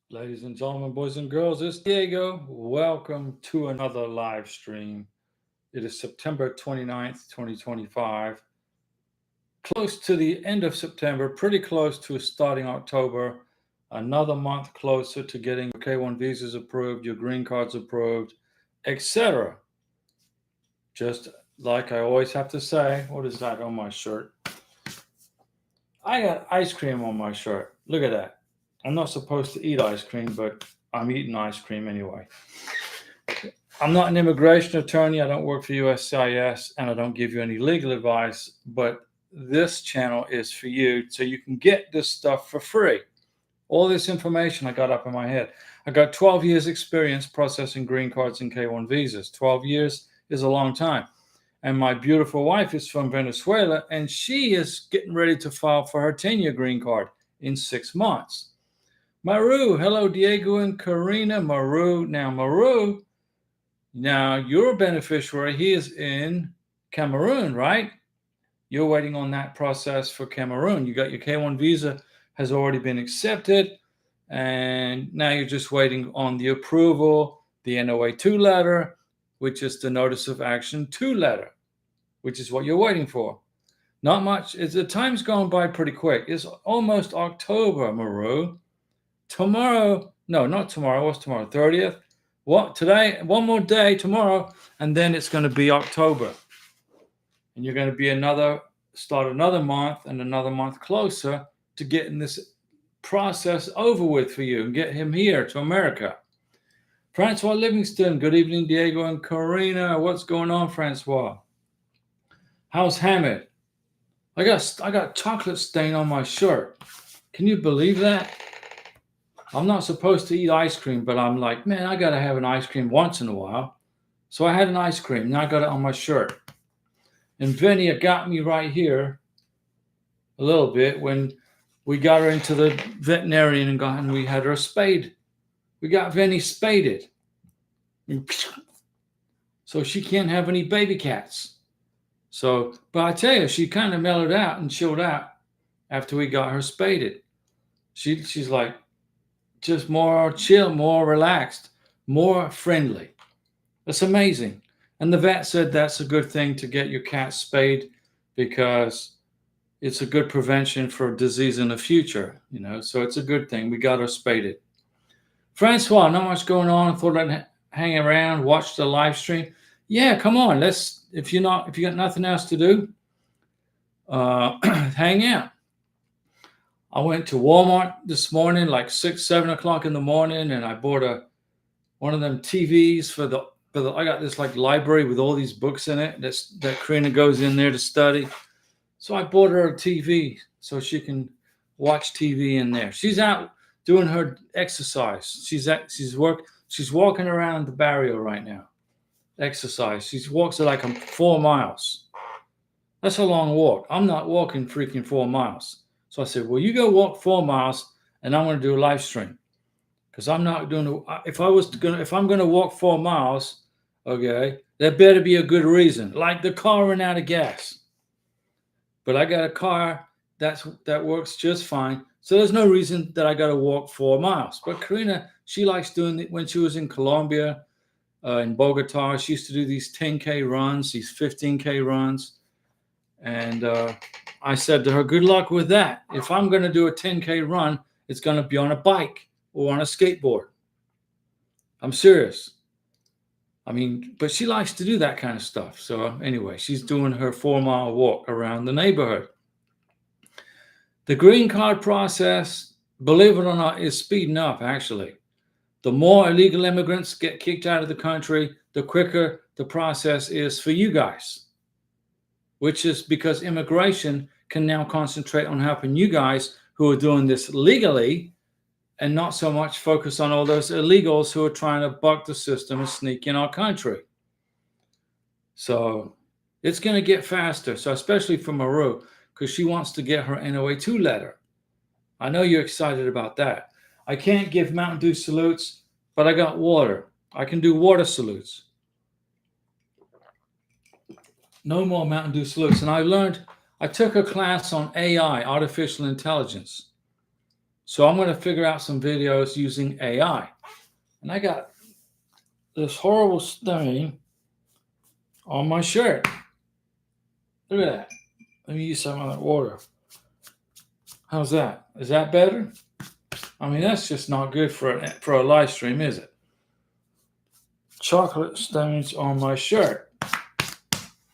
Ladies and gentlemen, boys and girls, it's Diego. Welcome to another live stream. It is September 29th, 2025. Close to the end of September, pretty close to starting October. Another month closer to getting your K1 visas approved, your green cards approved, etc. Just like I always have to say, what is that on my shirt? I got ice cream on my shirt. Look at that. I'm not supposed to eat ice cream, but I'm eating ice cream anyway. I'm not an immigration attorney. I don't work for USCIS, and I don't give you any legal advice. But this channel is for you, so you can get this stuff for free. All this information I got up in my head. I got 12 years experience processing green cards and K1 visas. 12 years is a long time. And my beautiful wife is from Venezuela, and she is getting ready to file for her 10-year green card in 6 months. Maru, hello, Diego and Karina. Maru, now your beneficiary, he is in Cameroon, right? You're waiting on that process for Cameroon. You got your K1 visa has already been accepted, and now you're just waiting on the approval, the NOA2 letter, which is the Notice of Action 2 letter, which is what you're waiting for. Not much. The time's gone by pretty quick. It's almost October, Maru. Tomorrow, no, not tomorrow. What's tomorrow? 30th? What? Today? One more day, tomorrow, and then it's going to be October. And you're going to start another month and another month closer to getting this process over with for you and get him here to America. Francois Livingston, good evening, Diego and Karina. What's going on, Francois? How's Hamid? I got chocolate stain on my shirt. Can you believe that? I'm not supposed to eat ice cream, but I'm like, man, I got to have an ice cream once in a while. So I had an ice cream. Now I got it on my shirt. And Venia got me right here a little bit when we got her into the veterinarian and we had her spayed. We got Venny spaded. So she can't have any baby cats. So, but I tell you, she kind of mellowed out and chilled out after we got her spaded. She's like, just more chill, more relaxed, more friendly. That's amazing. And the vet said that's a good thing to get your cat spayed because it's a good prevention for disease in the future, so it's a good thing. We got her spaded. Francois, not much going on. I thought I'd hang around, watch the live stream. Yeah, come on. If you got nothing else to do, hang out. I went to Walmart this morning, like 6, 7 o'clock in the morning, and I bought one of them TVs for the. I got this like library with all these books in it that Karina goes in there to study. So I bought her a TV so she can watch TV in there. She's out doing her exercise. She's walking around the barrio right now. Exercise. She walks like 4 miles. That's a long walk. I'm not walking freaking 4 miles. So I said, well, you go walk 4 miles and I'm going to do a live stream. Because I'm not doing if I'm going to walk 4 miles, okay, there better be a good reason. Like the car ran out of gas. But I got a car that works just fine. So there's no reason that I got to walk 4 miles. But Karina, she likes doing it when she was in Colombia, in Bogota. She used to do these 10K runs, these 15K runs. And I said to her, good luck with that. If I'm going to do a 10K run, it's going to be on a bike or on a skateboard. I'm serious. I mean, but she likes to do that kind of stuff. So anyway, she's doing her 4-mile walk around the neighborhood. The green card process, believe it or not, is speeding up, actually. The more illegal immigrants get kicked out of the country, the quicker the process is for you guys, which is because immigration can now concentrate on helping you guys who are doing this legally and not so much focus on all those illegals who are trying to buck the system and sneak in our country. So it's going to get faster. So especially for Maru, because she wants to get her NOA2 letter. I know you're excited about that. I can't give Mountain Dew salutes, but I got water. I can do water salutes. No more Mountain Dew salutes. And I took a class on AI, artificial intelligence. So I'm going to figure out some videos using AI. And I got this horrible stain on my shirt. Look at that. Let me use some of that water. How's that? Is that better? I mean, that's just not good for a live stream, is it? Chocolate stains on my shirt.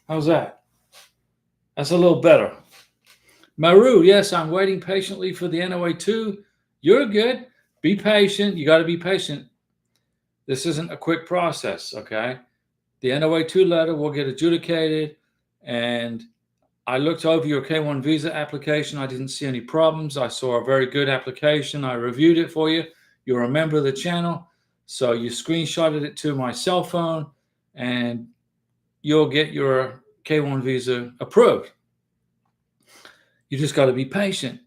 How's that? That's a little better. Maru, yes, I'm waiting patiently for the NOA2. You're good. Be patient. You got to be patient. This isn't a quick process, okay? The NOA2 letter will get adjudicated, and I looked over your K1 visa application. I didn't see any problems. I saw a very good application. I reviewed it for you. You're a member of the channel, so you screenshotted it to my cell phone, and you'll get your K1 visa approved. You just got to be patient.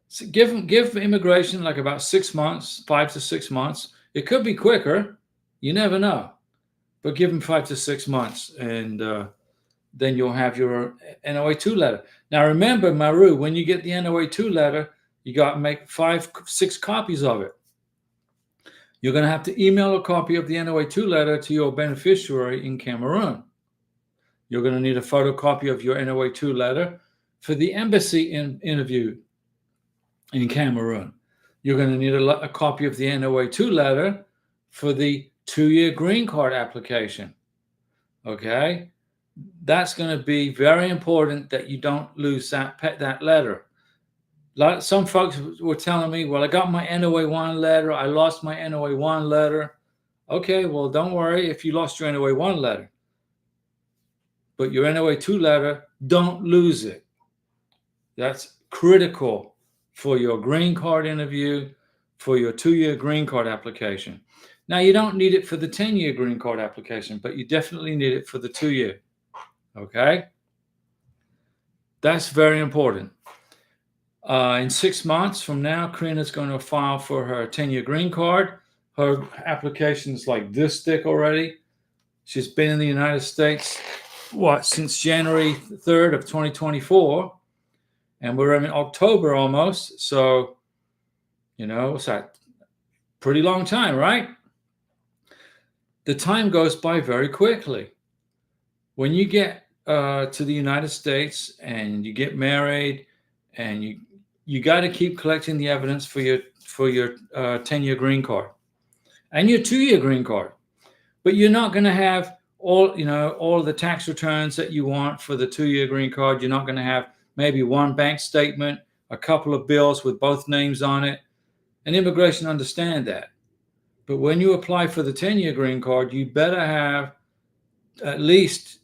So give immigration like about 6 months, 5 to 6 months. It could be quicker. You never know. But give them 5 to 6 months, and then you'll have your NOA2 letter. Now, remember, Maru, when you get the NOA2 letter, you got to make 5, 6 copies of it. You're going to have to email a copy of the NOA2 letter to your beneficiary in Cameroon. You're going to need a photocopy of your NOA2 letter for the embassy interview in Cameroon. You're going to need a copy of the NOA2 letter for the 2-year green card application. Okay? That's going to be very important that you don't lose that letter. Some folks were telling me, well, I got my NOA1 letter. I lost my NOA1 letter. Okay, well, don't worry if you lost your NOA1 letter. But your NOA2 letter, don't lose it. That's critical for your green card interview, for your 2-year green card application. Now, you don't need it for the 10-year green card application, but you definitely need it for the 2-year. Okay? That's very important. In 6 months from now, Karina's going to file for her 10-year green card. Her application is like this thick already. She's been in the United States, since January 3rd of 2024. And we're in October almost. So, what's that? Pretty long time, right? The time goes by very quickly. When you get to the United States and you get married, and you got to keep collecting the evidence for your 10-year green card and your 2-year green card. But you're not going to have all of the tax returns that you want for the 2-year green card. You're not going to have maybe one bank statement, a couple of bills with both names on it. And immigration understand that. But when you apply for the 10-year green card, you better have at least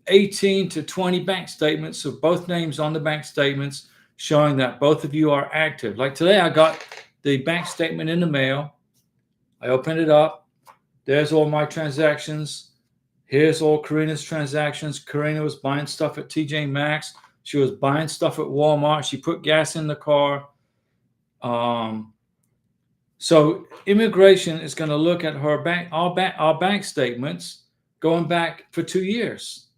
18 to 20 bank statements of both names on the bank statements showing that both of you are active. Like today, I got the bank statement in the mail. I opened it up. There's all my transactions. Here's all Karina's transactions. Karina was buying stuff at TJ Maxx. She was buying stuff at Walmart. She put gas in the car. So immigration is going to look at our bank statements going back for 2 years.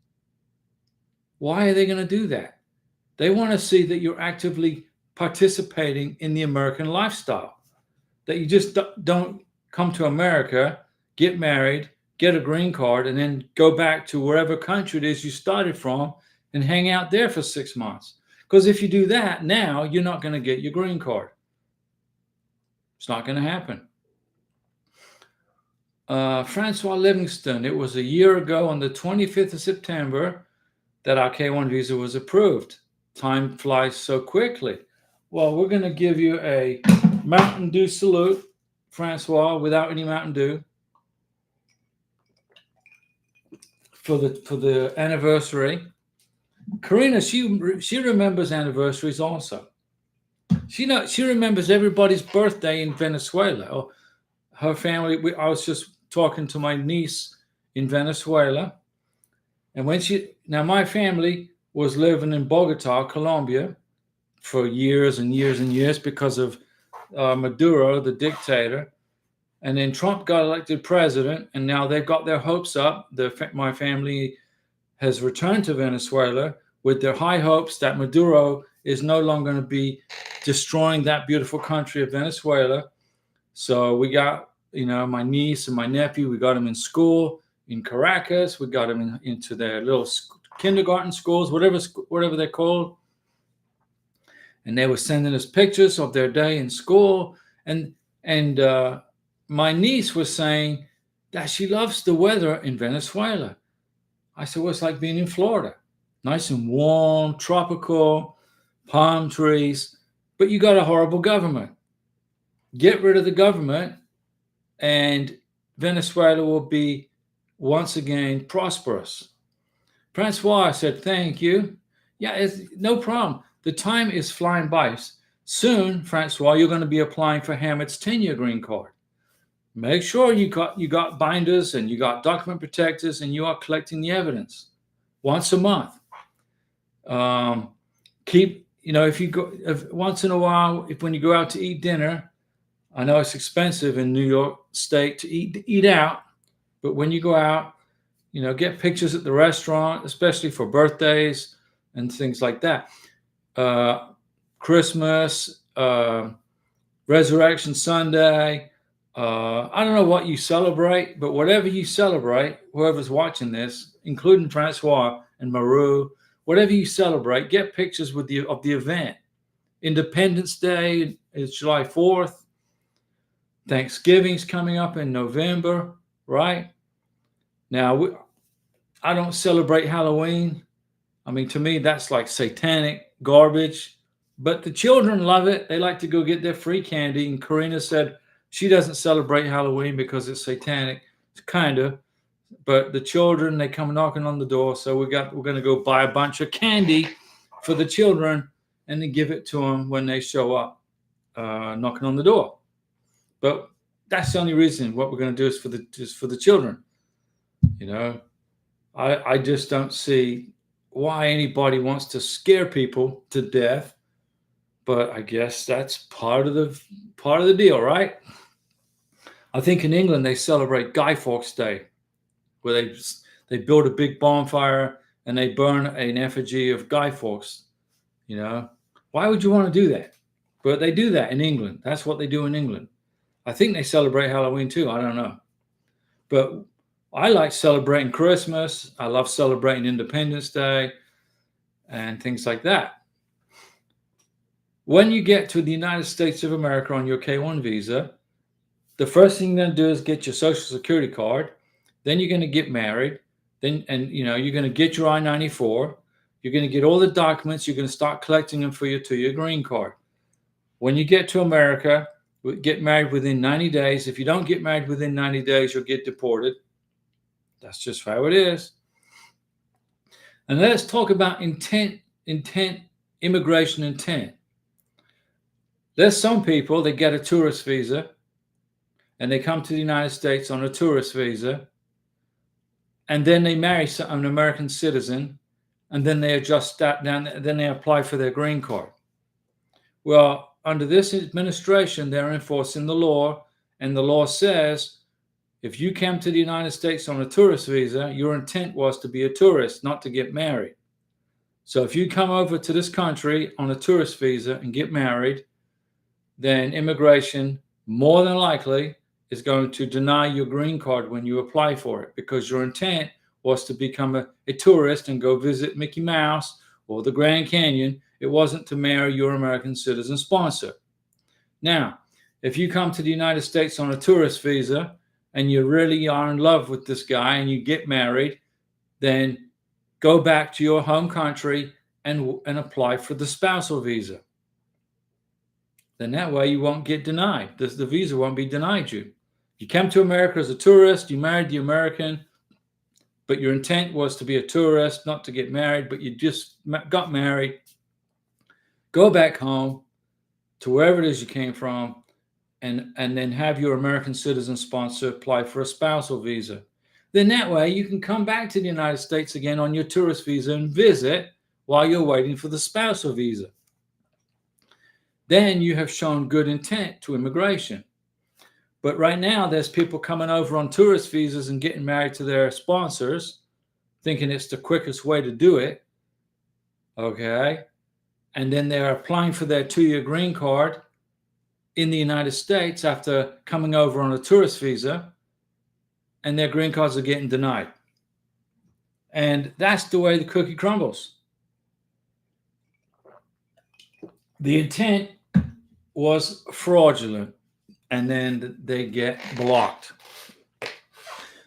Why are they going to do that? They want to see that you're actively participating in the American lifestyle, that you just don't come to America, get married, get a green card, and then go back to wherever country it is you started from and hang out there for 6 months. Because if you do that now, you're not going to get your green card. It's not going to happen. Francois Livingston, it was a year ago on the 25th of September that our K1 visa was approved. Time flies so quickly. Well, we're going to give you a Mountain Dew salute, Francois, without any Mountain Dew, for the anniversary. Karina, she remembers anniversaries also. She remembers everybody's birthday in Venezuela. Her family. I was just talking to my niece in Venezuela, and my family was living in Bogota, Colombia, for years and years and years because of Maduro, the dictator. And then Trump got elected president, and now they've got their hopes up. My family has returned to Venezuela with their high hopes that Maduro is no longer going to be destroying that beautiful country of Venezuela. So we got, my niece and my nephew, we got them in school in Caracas. We got them into their little kindergarten schools, whatever they're called. And they were sending us pictures of their day in school. And my niece was saying that she loves the weather in Venezuela. I said, well, it's like being in Florida. Nice and warm, tropical, palm trees, but you got a horrible government. Get rid of the government and Venezuela will be once again prosperous. Francois said, thank you. Yeah, it's no problem. The time is flying by. Soon, Francois, you're going to be applying for Hamid's 10-year green card. Make sure you got binders and you got document protectors and you are collecting the evidence once a month. If you go once in a while, when you go out to eat dinner, I know it's expensive in New York State to eat out, but when you go out, get pictures at the restaurant, especially for birthdays and things like that. Christmas, Resurrection Sunday. I don't know what you celebrate, but whatever you celebrate, whoever's watching this, including Francois and Maru, whatever you celebrate, get pictures of the event. Independence Day is July 4th. Thanksgiving's coming up in November, right? Now, I don't celebrate Halloween. I mean, to me, that's like satanic garbage. But the children love it. They like to go get their free candy. And Karina said she doesn't celebrate Halloween because it's satanic. It's kind of. But the children, they come knocking on the door. So we're going to go buy a bunch of candy for the children and then give it to them when they show up knocking on the door. But that's the only reason. What we're going to do is for the children. I just don't see why anybody wants to scare people to death. But I guess that's part of the deal, right? I think in England they celebrate Guy Fawkes Day, where they build a big bonfire and they burn an effigy of Guy Fawkes. Why would you want to do that? But they do that in England. That's what they do in England. I think they celebrate Halloween too. I don't know. But I like celebrating Christmas. I love celebrating Independence Day and things like that. When you get to the United States of America on your K-1 visa, the first thing you're going to do is get your Social Security card. Then you're going to get married. You're going to get your I-94. You're going to get all the documents. You're going to start collecting them for your 2-year green card. When you get to America, get married within 90 days. If you don't get married within 90 days, you'll get deported. That's just how it is. And let's talk about intent, immigration intent. There's some people that get a tourist visa and they come to the United States on a tourist visa and then they marry an American citizen and then they adjust that down, then they apply for their green card. Well, under this administration, they're enforcing the law, and the law says if you came to the United States on a tourist visa, your intent was to be a tourist, not to get married. So if you come over to this country on a tourist visa and get married, then immigration more than likely is going to deny your green card when you apply for it, because your intent was to become a tourist and go visit Mickey Mouse or the Grand Canyon. It wasn't to marry your American citizen sponsor. Now, if you come to the United States on a tourist visa and you really are in love with this guy and you get married, then go back to your home country and apply for the spousal visa. Then that way you won't get denied. The visa won't be denied you. You came to America as a tourist, you married the American, but your intent was to be a tourist, not to get married, but you just got married. Go back home to wherever it is you came from and then have your American citizen sponsor apply for a spousal visa. Then that way you can come back to the United States again on your tourist visa and visit while you're waiting for the spousal visa. Then you have shown good intent to immigration. But right now there's people coming over on tourist visas and getting married to their sponsors, thinking it's the quickest way to do it. Okay. and then they're applying for their 2-year green card in the United States after coming over on a tourist visa, and their green cards are getting denied. And that's the way the cookie crumbles. The intent was fraudulent, and then they get blocked.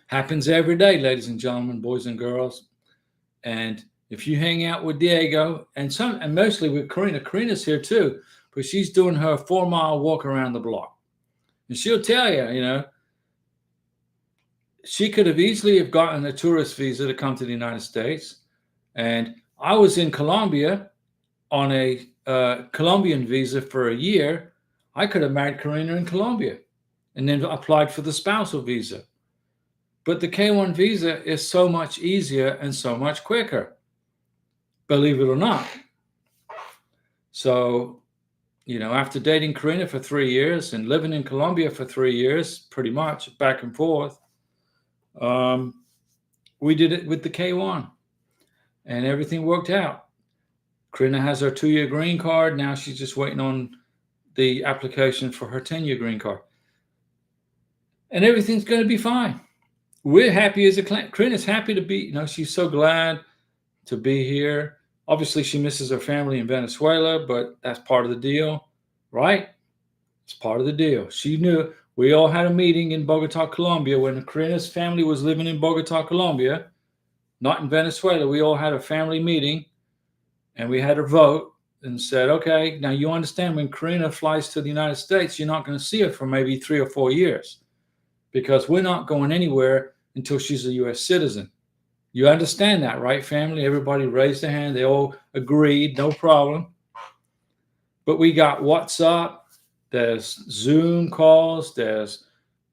Happens every day, ladies and gentlemen, boys and girls. And if you hang out with Diego and mostly with Karina's here too, but she's doing her 4-mile walk around the block. And she'll tell you, she could have easily have gotten a tourist visa to come to the United States. And I was in Colombia on a Colombian visa for a year. I could have married Karina in Colombia and then applied for the spousal visa. But the K-1 visa is so much easier and so much quicker, believe it or not. So, after dating Karina for 3 years and living in Colombia for 3 years, pretty much back and forth, we did it with the K-1 and everything worked out. Karina has her 2-year green card. Now she's just waiting on the application for her 10-year green card. And everything's going to be fine. We're happy as a clan. Karina's happy to be, she's so glad to be here. Obviously, she misses her family in Venezuela, but that's part of the deal, right? It's part of the deal. She knew. We all had a meeting in Bogota, Colombia, when Karina's family was living in Bogota, Colombia, not in Venezuela. We all had a family meeting, and we had a vote and said, okay, now you understand when Karina flies to the United States, you're not going to see her for maybe 3 or 4 years because we're not going anywhere until she's a U.S. citizen. You understand that, right, family? Everybody raised their hand. They all agreed, no problem. But we got WhatsApp. There's Zoom calls. There's,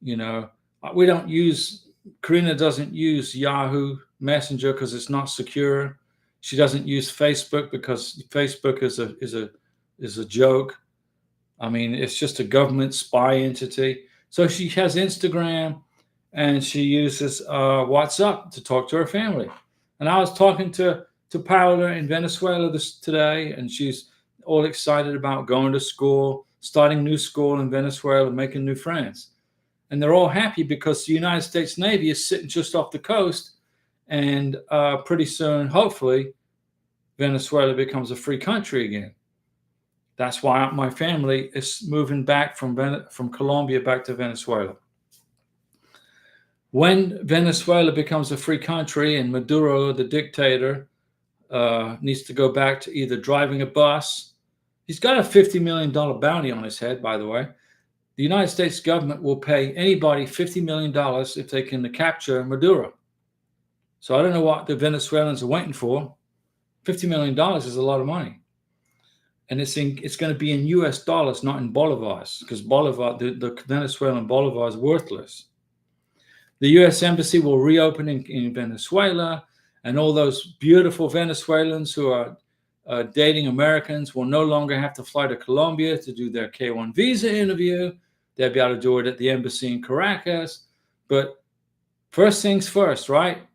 we don't use, Karina doesn't use Yahoo Messenger because it's not secure. She doesn't use Facebook because Facebook is a joke. I mean, it's just a government spy entity. So she has Instagram and she uses WhatsApp to talk to her family. And I was talking to Paola in Venezuela today, and she's all excited about going to school, starting new school in Venezuela, making new friends. And they're all happy because the United States Navy is sitting just off the coast, and pretty soon, hopefully, Venezuela becomes a free country again. That's why my family is moving back from Colombia back to Venezuela. When Venezuela becomes a free country and Maduro, the dictator, needs to go back to either driving a bus. He's got a $50 million bounty on his head, by the way. The United States government will pay anybody $50 million if they can capture Maduro. So I don't know what the Venezuelans are waiting for. $50 million is a lot of money. And it's going to be in US dollars, not in bolivars, because Bolivar, the Venezuelan bolivar is worthless. The US embassy will reopen in Venezuela, and all those beautiful Venezuelans who are dating Americans will no longer have to fly to Colombia to do their K-1 visa interview. They'll be able to do it at the embassy in Caracas. But first things first, right?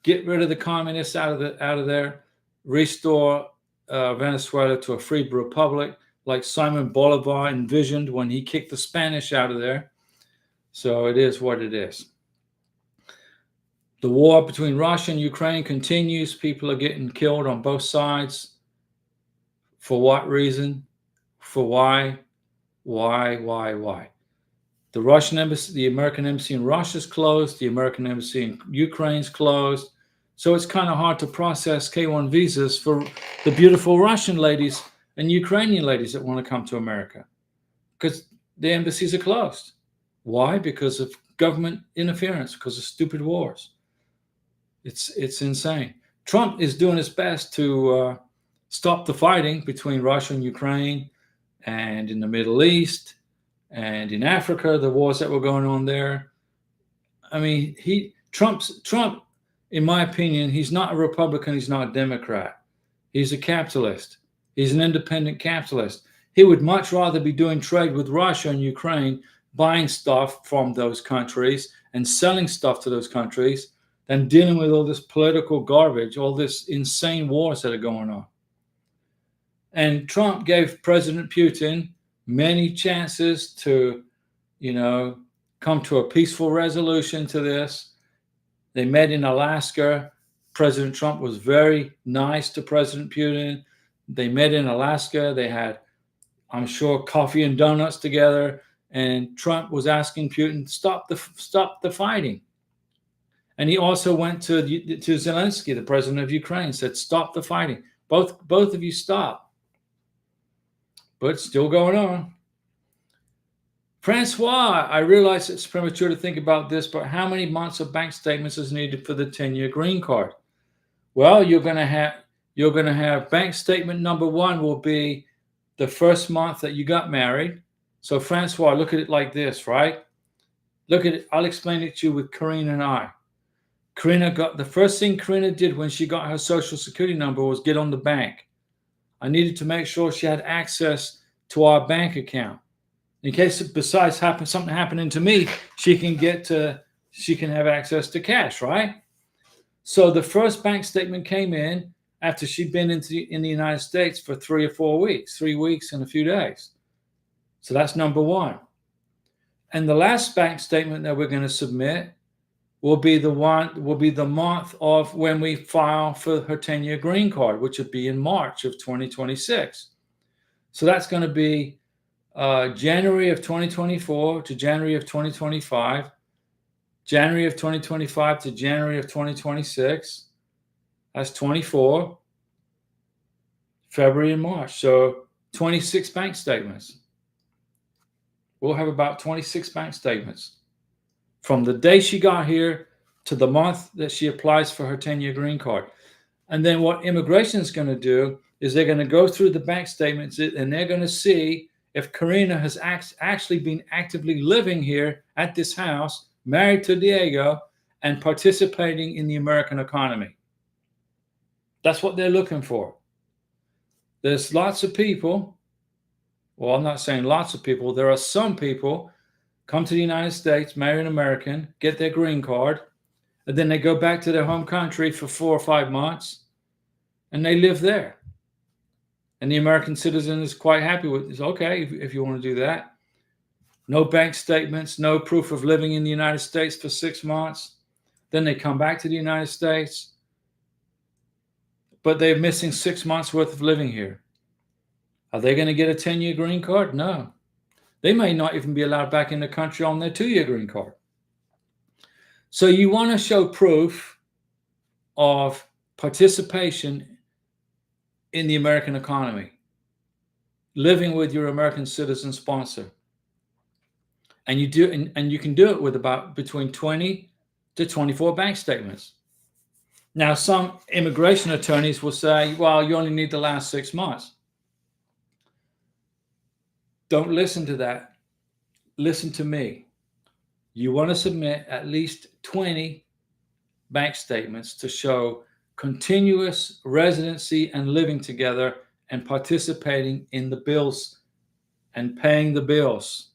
Get rid of the communists out of there. Restore Venezuela to a free republic, like Simon Bolivar envisioned when he kicked the Spanish out of there. So it is what it is. The war between Russia and Ukraine continues. People are getting killed on both sides. For what reason? For why? Why? The Russian embassy, the American embassy in Russia is closed. The American embassy in Ukraine is closed. So it's kind of hard to process K-1 visas for the beautiful Russian ladies and Ukrainian ladies that want to come to America because the embassies are closed. Why? Because of government interference, because of stupid wars. It's insane. Trump is doing his best to stop the fighting between Russia and Ukraine and in the Middle East and in Africa, the wars that were going on there. I mean, Trump, in my opinion, he's not a Republican. He's not a Democrat. He's a capitalist. He's an independent capitalist. He would much rather be doing trade with Russia and Ukraine, buying stuff from those countries and selling stuff to those countries than dealing with all this political garbage, all this insane wars that are going on. And Trump gave President Putin many chances to, come to a peaceful resolution to this. They met in Alaska. President Trump was very nice to President Putin. They met in Alaska. They had, I'm sure, coffee and donuts together. And Trump was asking Putin, stop the fighting. And he also went to Zelensky, the president of Ukraine, said, stop the fighting. Both of you stop. But it's still going on. Francois, I realize it's premature to think about this, but how many months of bank statements is needed for the 10-year green card? Well, you're going to have bank statement number 1 will be the first month that you got married. So Francois, look at it like this, right? Look at it. I'll explain it to you with Karina and I. The first thing Karina did when she got her social security number was get on the bank. I needed to make sure she had access to our bank account. In case besides something happening to me, she can have access to cash, right? So the first bank statement came in after she'd been in the United States for 3 or 4 weeks, 3 weeks and a few days. So that's number 1. And the last bank statement that we're going to submit will be the month of when we file for her 10-year green card, which would be in March of 2026. So that's going to be January of 2024 to January of 2025, January of 2025 to January of 2026. That's 24, February and March. So 26 bank statements. We'll have about 26 bank statements from the day she got here to the month that she applies for her 10-year green card. And then what immigration is going to do is they're going to go through the bank statements and they're going to see if Karina has actually been actively living here at this house, married to Diego, and participating in the American economy. That's what they're looking for. There's lots of people, well, I'm not saying lots of people, there are some people come to the United States, marry an American, get their green card, and then they go back to their home country for 4 or 5 months, and they live there. And the American citizen is quite happy with it. Okay, if you want to do that. No bank statements, no proof of living in the United States for 6 months. Then they come back to the United States, but they're missing 6 months worth of living here. Are they going to get a 10-year green card? No. They may not even be allowed back in the country on their 2-year green card. So you want to show proof of participation in the American economy, living with your American citizen sponsor. And you can do it with about between 20 to 24 bank statements. Now, some immigration attorneys will say, well, you only need the last 6 months. Don't listen to that. Listen to me. You want to submit at least 20 bank statements to show continuous residency and living together and participating in the bills and paying the bills.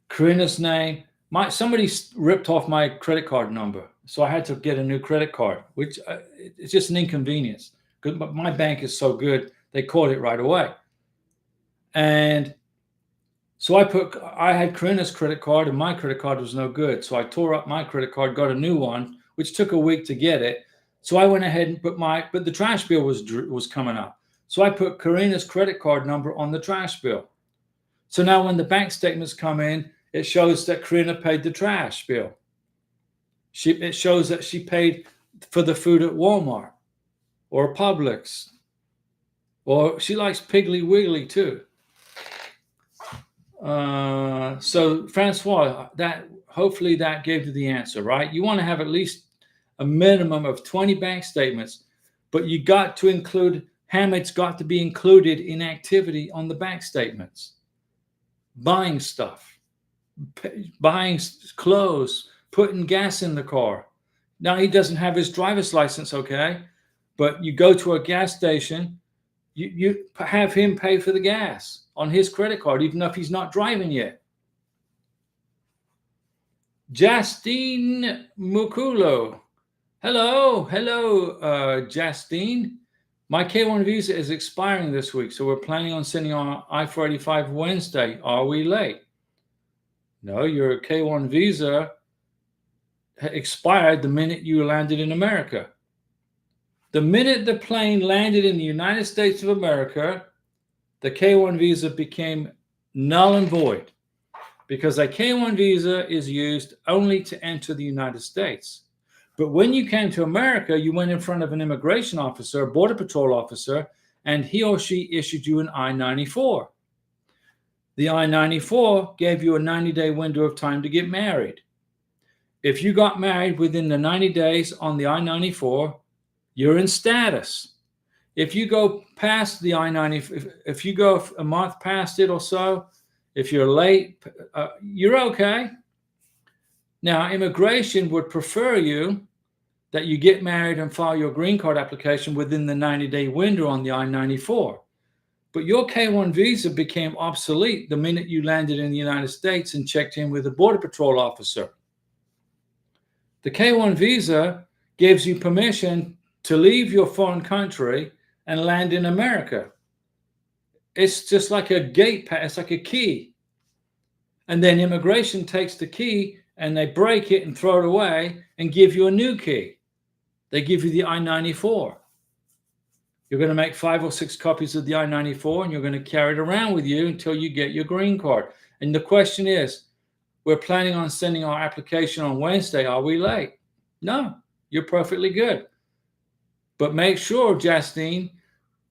Karina's name, somebody ripped off my credit card number, so I had to get a new credit card, which it's just an inconvenience. But my bank is so good, they caught it right away. And so I had Karina's credit card, and my credit card was no good. So I tore up my credit card, got a new one, which took a week to get it. So I went ahead and but the trash bill was coming up. So I put Karina's credit card number on the trash bill. So now when the bank statements come in, it shows that Karina paid the trash bill. It shows that she paid for the food at Walmart or Publix, or she likes Piggly Wiggly too. So Francois, hopefully that gave you the answer, right? You want to have at least a minimum of 20 bank statements, but you got to include, Hamid's got to be included in activity on the bank statements. Buying stuff, buying clothes, putting gas in the car. Now he doesn't have his driver's license, okay? But you go to a gas station, you have him pay for the gas on his credit card, even if he's not driving yet. Justine Mukulo. Hello, Justine. My K1 visa is expiring this week, so we're planning on sending our I-485 Wednesday. Are we late? No, your K1 visa expired the minute you landed in America. The minute the plane landed in the United States of America, the K1 visa became null and void, because a K1 visa is used only to enter the United States. But when you came to America, you went in front of an immigration officer, a border patrol officer, and he or she issued you an I-94. The I-94 gave you a 90-day window of time to get married. If you got married within the 90 days on the I-94, you're in status. If you go past the I-94, if you go a month past it or so, if you're late, you're okay. Now, immigration would prefer that you get married and file your green card application within the 90-day window on the I-94. But your K1 visa became obsolete the minute you landed in the United States and checked in with a border patrol officer. The K1 visa gives you permission to leave your foreign country and land in America. It's just like a gate pass, it's like a key. And then immigration takes the key and they break it and throw it away and give you a new key. They give you the I-94. You're going to make 5 or 6 copies of the I-94 and you're going to carry it around with you until you get your green card. And the question is, we're planning on sending our application on Wednesday. Are we late? No, you're perfectly good. But make sure, Justine,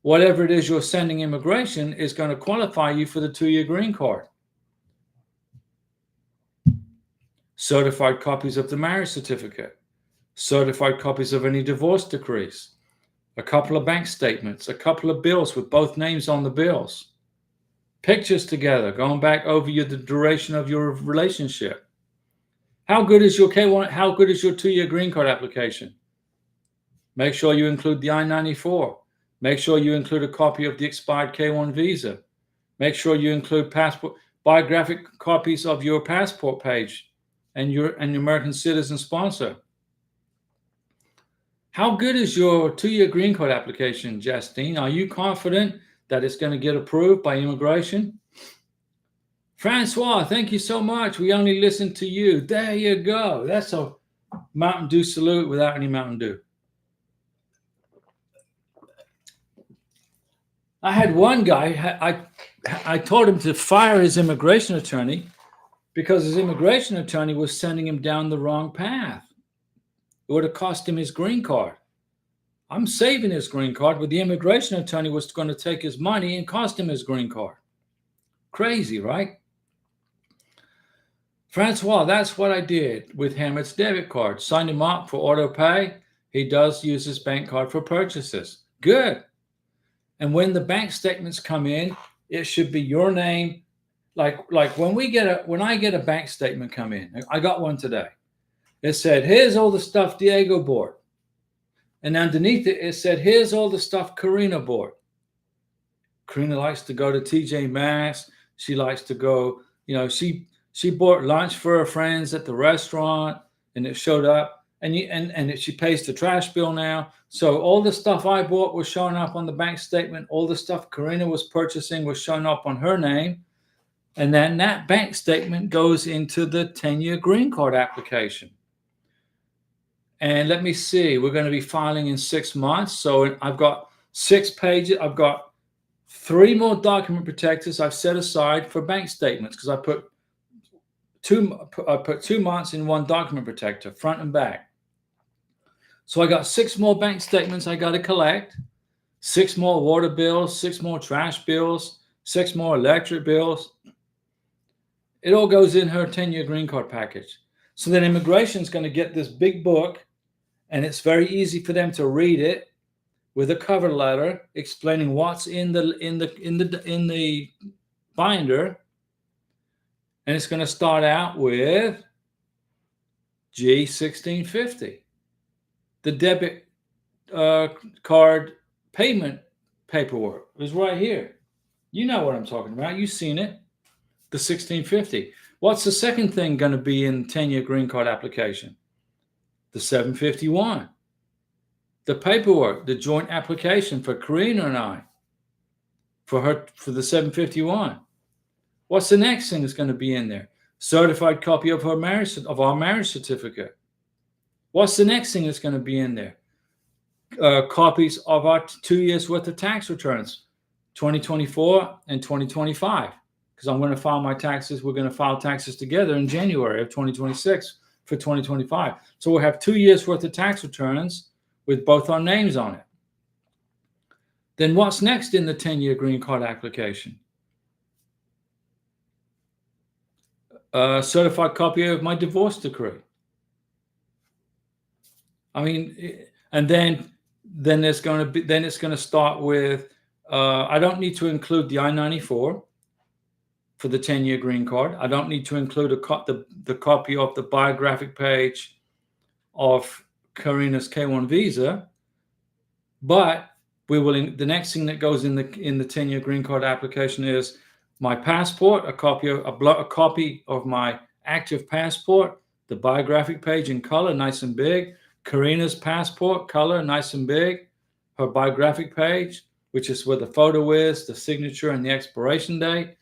whatever it is you're sending immigration is going to qualify you for the 2-year green card. Certified copies of the marriage certificate, certified copies of any divorce decrees, a couple of bank statements, a couple of bills with both names on the bills, pictures together, going back over the duration of your relationship. How good is your K1? How good is your 2-year green card application? Make sure you include the I-94. Make sure you include a copy of the expired K1 visa. Make sure you include biographic copies of your passport page and your American citizen sponsor. How good is your 2-year green card application, Justine? Are you confident that it's going to get approved by immigration? Francois, thank you so much. We only listened to you. There you go. That's a Mountain Dew salute without any Mountain Dew. I had one guy, I told him to fire his immigration attorney because his immigration attorney was sending him down the wrong path. It would have cost him his green card. I'm saving his green card, but the immigration attorney was going to take his money and cost him his green card. Crazy, right? Francois, that's what I did with Hammett's debit card. Signed him up for auto pay. He does use his bank card for purchases. Good. And when the bank statements come in, it should be your name. Like when I get a bank statement come in, I got one today. It said, here's all the stuff Diego bought. And underneath it, it said, here's all the stuff Karina bought. Karina likes to go to TJ Maxx. She likes to go, she bought lunch for her friends at the restaurant and it showed up. And she pays the trash bill now. So all the stuff I bought was showing up on the bank statement. All the stuff Karina was purchasing was showing up on her name. And then that bank statement goes into the 10-year green card application. And let me see, we're going to be filing in 6 months. So I've got 6 pages. I've got 3 more document protectors I've set aside for bank statements because I put 2 months in one document protector, front and back. So I got 6 more bank statements I got to collect, 6 more water bills, 6 more trash bills, 6 more electric bills. It all goes in her 10-year green card package. So then immigration is going to get this big book, and it's very easy for them to read it with a cover letter explaining what's in the binder. And it's going to start out with G1650. The debit card payment paperwork is right here. You know what I'm talking about. You've seen it. The 1650. What's the second thing going to be in 10-year green card application? The 751. the paperwork, the joint application for Karina and I, for the 751. What's the next thing that's going to be in there? Certified copy of our marriage certificate. What's the next thing that's going to be in there? Copies of our 2 years worth of tax returns, 2024 and 2025, because I'm going to file my taxes. We're going to file taxes together in January of 2026 for 2025. So we'll have 2 years worth of tax returns with both our names on it. Then what's next in the 10-year green card application? A certified copy of my divorce decree. I mean, and then it's going to start with, I don't need to include the I-94 for the 10-year green card. I don't need to include the copy of the biographic page of Karina's K-1 visa, but the next thing that goes in the 10-year green card application is my passport, a copy of my active passport, the biographic page in color, nice and big, Karina's passport, color, nice and big, her biographic page, which is where the photo is, the signature, and the expiration date.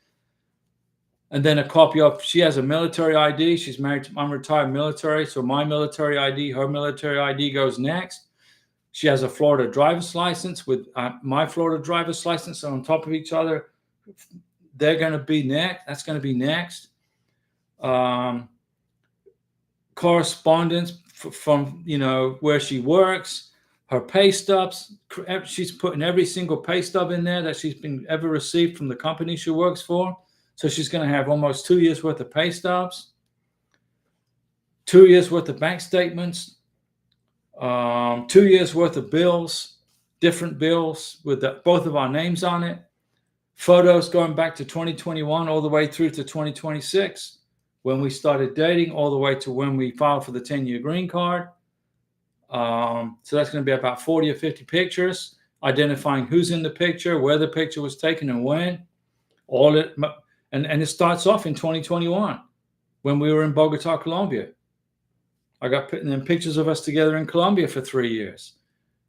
And then a copy of, she has a military ID. She's married to, I'm retired military, so my military ID, her military ID goes next. She has a Florida driver's license with my Florida driver's license on top of each other. They're going to be next. That's going to be next. Correspondence from, where she works, her pay stubs. She's putting every single pay stub in there that she's ever received from the company she works for. So she's going to have almost 2 years worth of pay stubs, 2 years worth of bank statements, 2 years worth of bills, different bills with both of our names on it, photos going back to 2021 all the way through to 2026, when we started dating, all the way to when we filed for the 10-year green card. So that's going to be about 40 or 50 pictures, identifying who's in the picture, where the picture was taken, and when. And it starts off in 2021 when we were in Bogota, Colombia. I got putting in pictures of us together in Colombia for 3 years,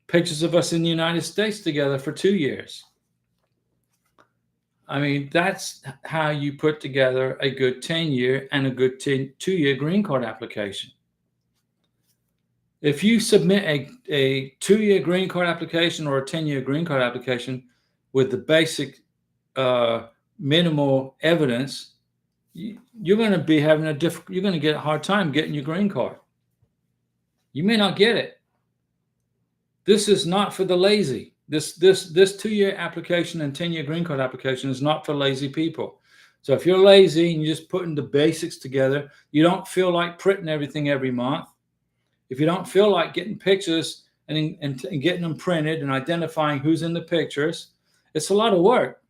pictures of us in the United States together for 2 years. I mean, that's how you put together a good 10-year and a good 2-year green card application. If you submit a 2-year green card application or a 10-year green card application with the basic minimal evidence, you're going to be having you're going to get a hard time getting your green card. You may not get it. This is not for the lazy. This 2-year application and 10-year green card application is not for lazy people. So if you're lazy and you're just putting the basics together, you don't feel like printing everything every month, if you don't feel like getting pictures and getting them printed and identifying who's in the pictures, it's a lot of work.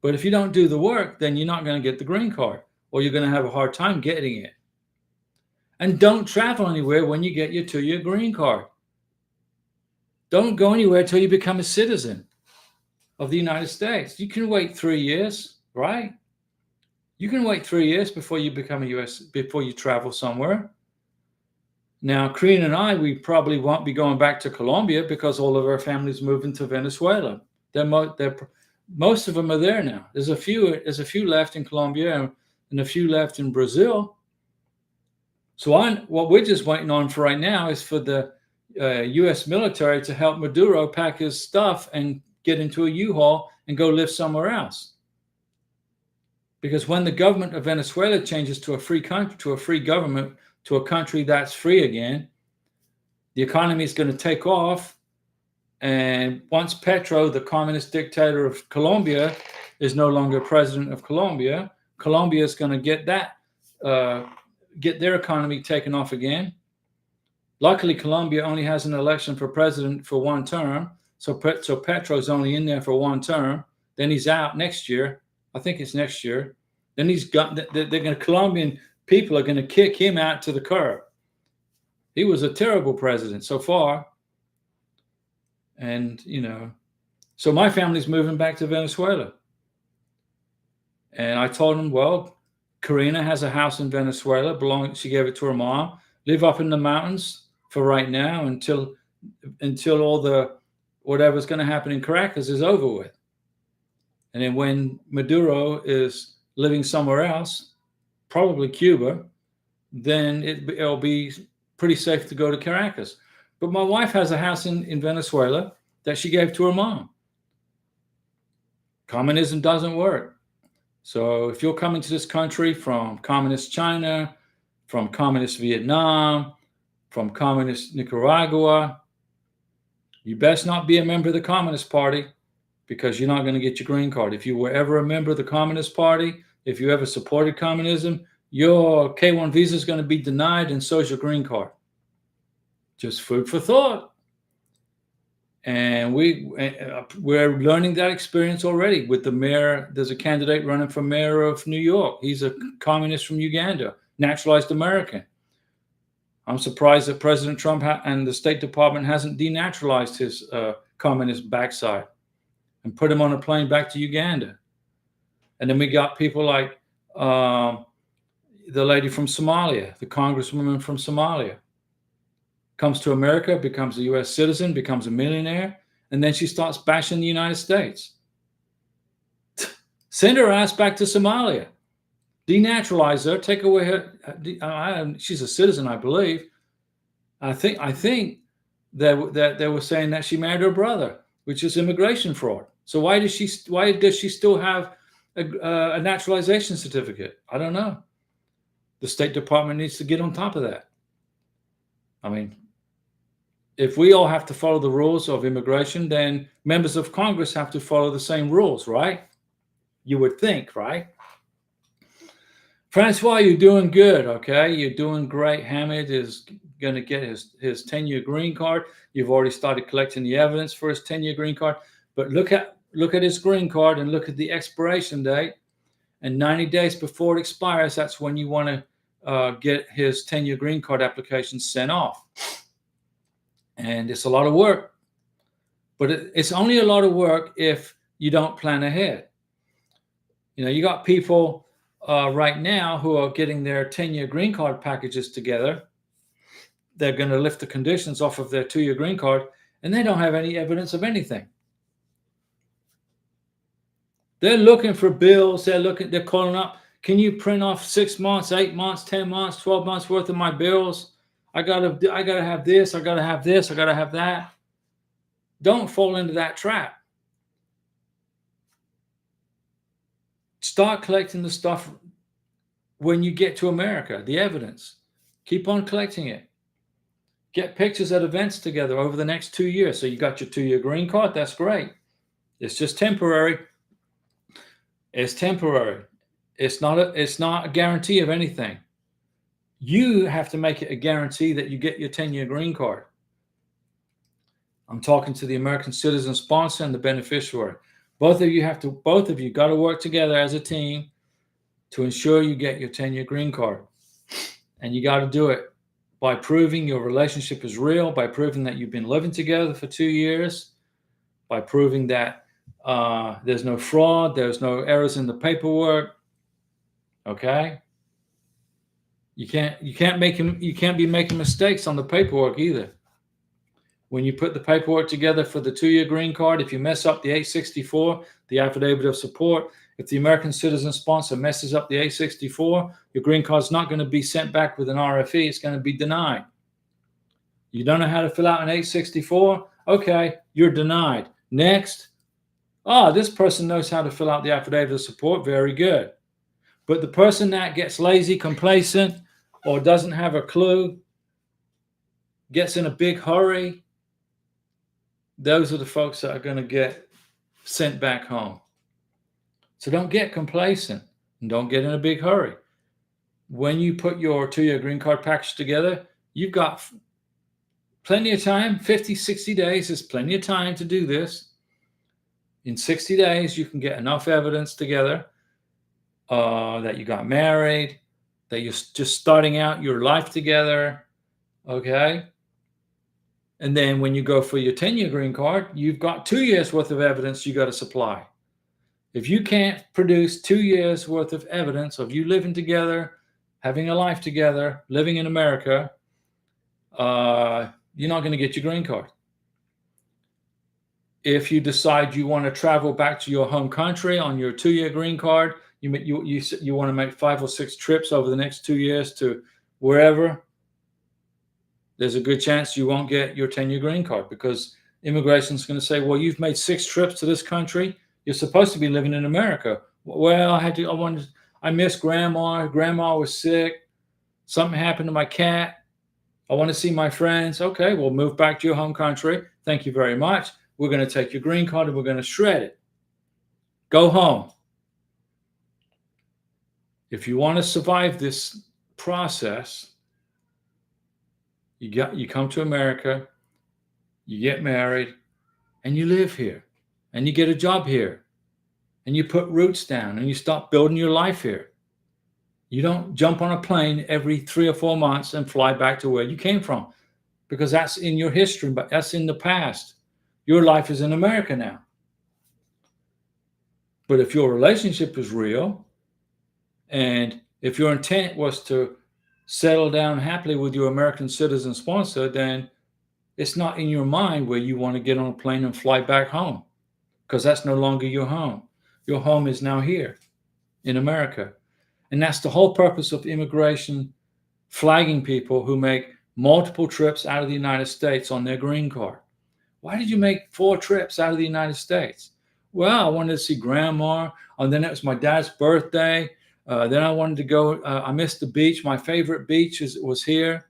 But if you don't do the work, then you're not going to get the green card, or you're going to have a hard time getting it. And don't travel anywhere when you get your 2-year green card. Don't go anywhere until you become a citizen of the United States. You can wait 3 years, right? You can wait 3 years before you become before you travel somewhere. Now, Karina and I, we probably won't be going back to Colombia because all of our families moving to Venezuela. Most of them are there now. There's a few left in Colombia and a few left in Brazil. So what we're just waiting on for right now is for the U.S. military to help Maduro pack his stuff and get into a U-Haul and go live somewhere else. Because when the government of Venezuela changes to a free country, to a free government, to a country that's free again, the economy is going to take off. And once Petro, the communist dictator of Colombia, is no longer president of Colombia, Colombia is going to get their economy taken off again. Luckily, Colombia only has an election for president for 1 term. So Petro's only in there for 1 term. Then he's out next year. I think it's next year. Then Colombian people are going to kick him out to the curb. He was a terrible president so far. And, so my family's moving back to Venezuela. And I told him, well, Karina has a house in Venezuela. She gave it to her mom. Live up in the mountains for right now until until all the whatever's going to happen in Caracas is over with. And then when Maduro is living somewhere else, probably Cuba, then it'll be pretty safe to go to Caracas. But my wife has a house in Venezuela that she gave to her mom. Communism doesn't work. So if you're coming to this country from communist China, from communist Vietnam, from communist Nicaragua, you best not be a member of the Communist Party, because you're not going to get your green card. If you were ever a member of the Communist Party, if you ever supported communism, your K-1 visa is going to be denied, and so is your green card. Just food for thought. And we're learning that experience already with the mayor. There's a candidate running for mayor of New York. He's a communist from Uganda, naturalized American. I'm surprised that President Trump and the State Department hasn't denaturalized his communist backside and put him on a plane back to Uganda. And then we got people like the lady from Somalia, the congresswoman from Somalia. Comes to America, becomes a U.S. citizen, becomes a millionaire, and then she starts bashing the United States. Send her ass back to Somalia. Denaturalize her, take away her. She's a citizen, I believe. I think that they were saying that she married her brother, which is immigration fraud. So why does she still have a naturalization certificate? I don't know. The State Department needs to get on top of that. I mean, if we all have to follow the rules of immigration, then members of Congress have to follow the same rules, right? You would think, right? Francois, you're doing good, okay? You're doing great. Hamid is going to get his 10-year green card. You've already started collecting the evidence for his 10-year green card. But look at his green card and look at the expiration date. And 90 days before it expires, that's when you want to get his 10-year green card application sent off. And it's a lot of work. But it's only a lot of work if you don't plan ahead. You know, you got people right now who are getting their 10-year green card packages together. They're going to lift the conditions off of their 2-year green card, and they don't have any evidence of anything. They're looking for bills. They're calling up. Can you print off 6 months, 8 months, 10 months, 12 months worth of my bills? I gotta have this. I gotta have this. I gotta have that. Don't fall into that trap. Start collecting the stuff when you get to America, the evidence. Keep on collecting it. Get pictures at events together over the next 2 years. So you got your 2-year green card. That's great. It's just temporary. It's temporary. It's not a guarantee of anything. You have to make it a guarantee that you get your 10-year green card. I'm talking to the American citizen sponsor and the beneficiary. Both of you got to work together as a team to ensure you get your 10-year green card. And you got to do it by proving your relationship is real, by proving that you've been living together for 2 years, by proving that there's no fraud, there's no errors in the paperwork. Okay? You can't be making mistakes on the paperwork either. When you put the paperwork together for the 2-year green card, if you mess up the 864, the affidavit of support, if the American citizen sponsor messes up the 864, your green card's not going to be sent back with an RFE. It's going to be denied. You don't know how to fill out an 864? Okay, you're denied. Next. This person knows how to fill out the affidavit of support. Very good. But the person that gets lazy, complacent, or doesn't have a clue, gets in a big hurry, those are the folks that are going to get sent back home. So don't get complacent and don't get in a big hurry. When you put your 2-year green card package together, you've got plenty of time. 50, 60 days is plenty of time to do this. In 60 days, you can get enough evidence together that you got married, that you're just starting out your life together, okay? And then when you go for your 10-year green card, you've got 2 years worth of evidence you got to supply. If you can't produce 2 years worth of evidence of you living together, having a life together, living in America, you're not going to get your green card. If you decide you want to travel back to your home country on your 2-year green card, you want to make 5 or 6 trips over the next 2 years to wherever, there's a good chance you won't get your 10-year green card, because immigration is going to say, well, you've made 6 trips to this country. You're supposed to be living in America. Well, I missed grandma. Grandma was sick. Something happened to my cat. I want to see my friends. Okay, we'll move back to your home country. Thank you very much. We're going to take your green card and we're going to shred it. Go home. If you want to survive this process, you come to America, you get married, and you live here, and you get a job here, and you put roots down, and you start building your life here. You don't jump on a plane every 3 or 4 months and fly back to where you came from, because that's in your history, but that's in the past. Your life is in America now. But if your relationship is real, and if your intent was to settle down happily with your American citizen sponsor, then it's not in your mind where you want to get on a plane and fly back home, because that's no longer your home. Your home is now here in America. And that's the whole purpose of immigration flagging people who make multiple trips out of the United States on their green card. Why did you make 4 trips out of the United States? Well, I wanted to see grandma, and then it was my dad's birthday. Then I wanted to go, I missed the beach. My favorite beach was here.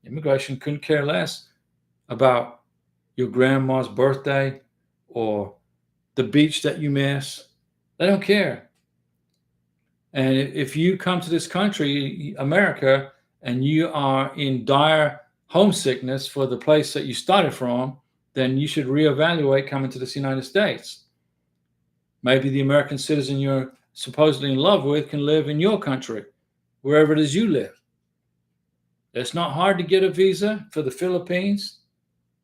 Immigration couldn't care less about your grandma's birthday or the beach that you miss. They don't care. And if you come to this country, America, and you are in dire homesickness for the place that you started from, then you should reevaluate coming to this United States. Maybe the American citizen you're supposedly in love with can live in your country, wherever it is you live. It's not hard to get a visa for the Philippines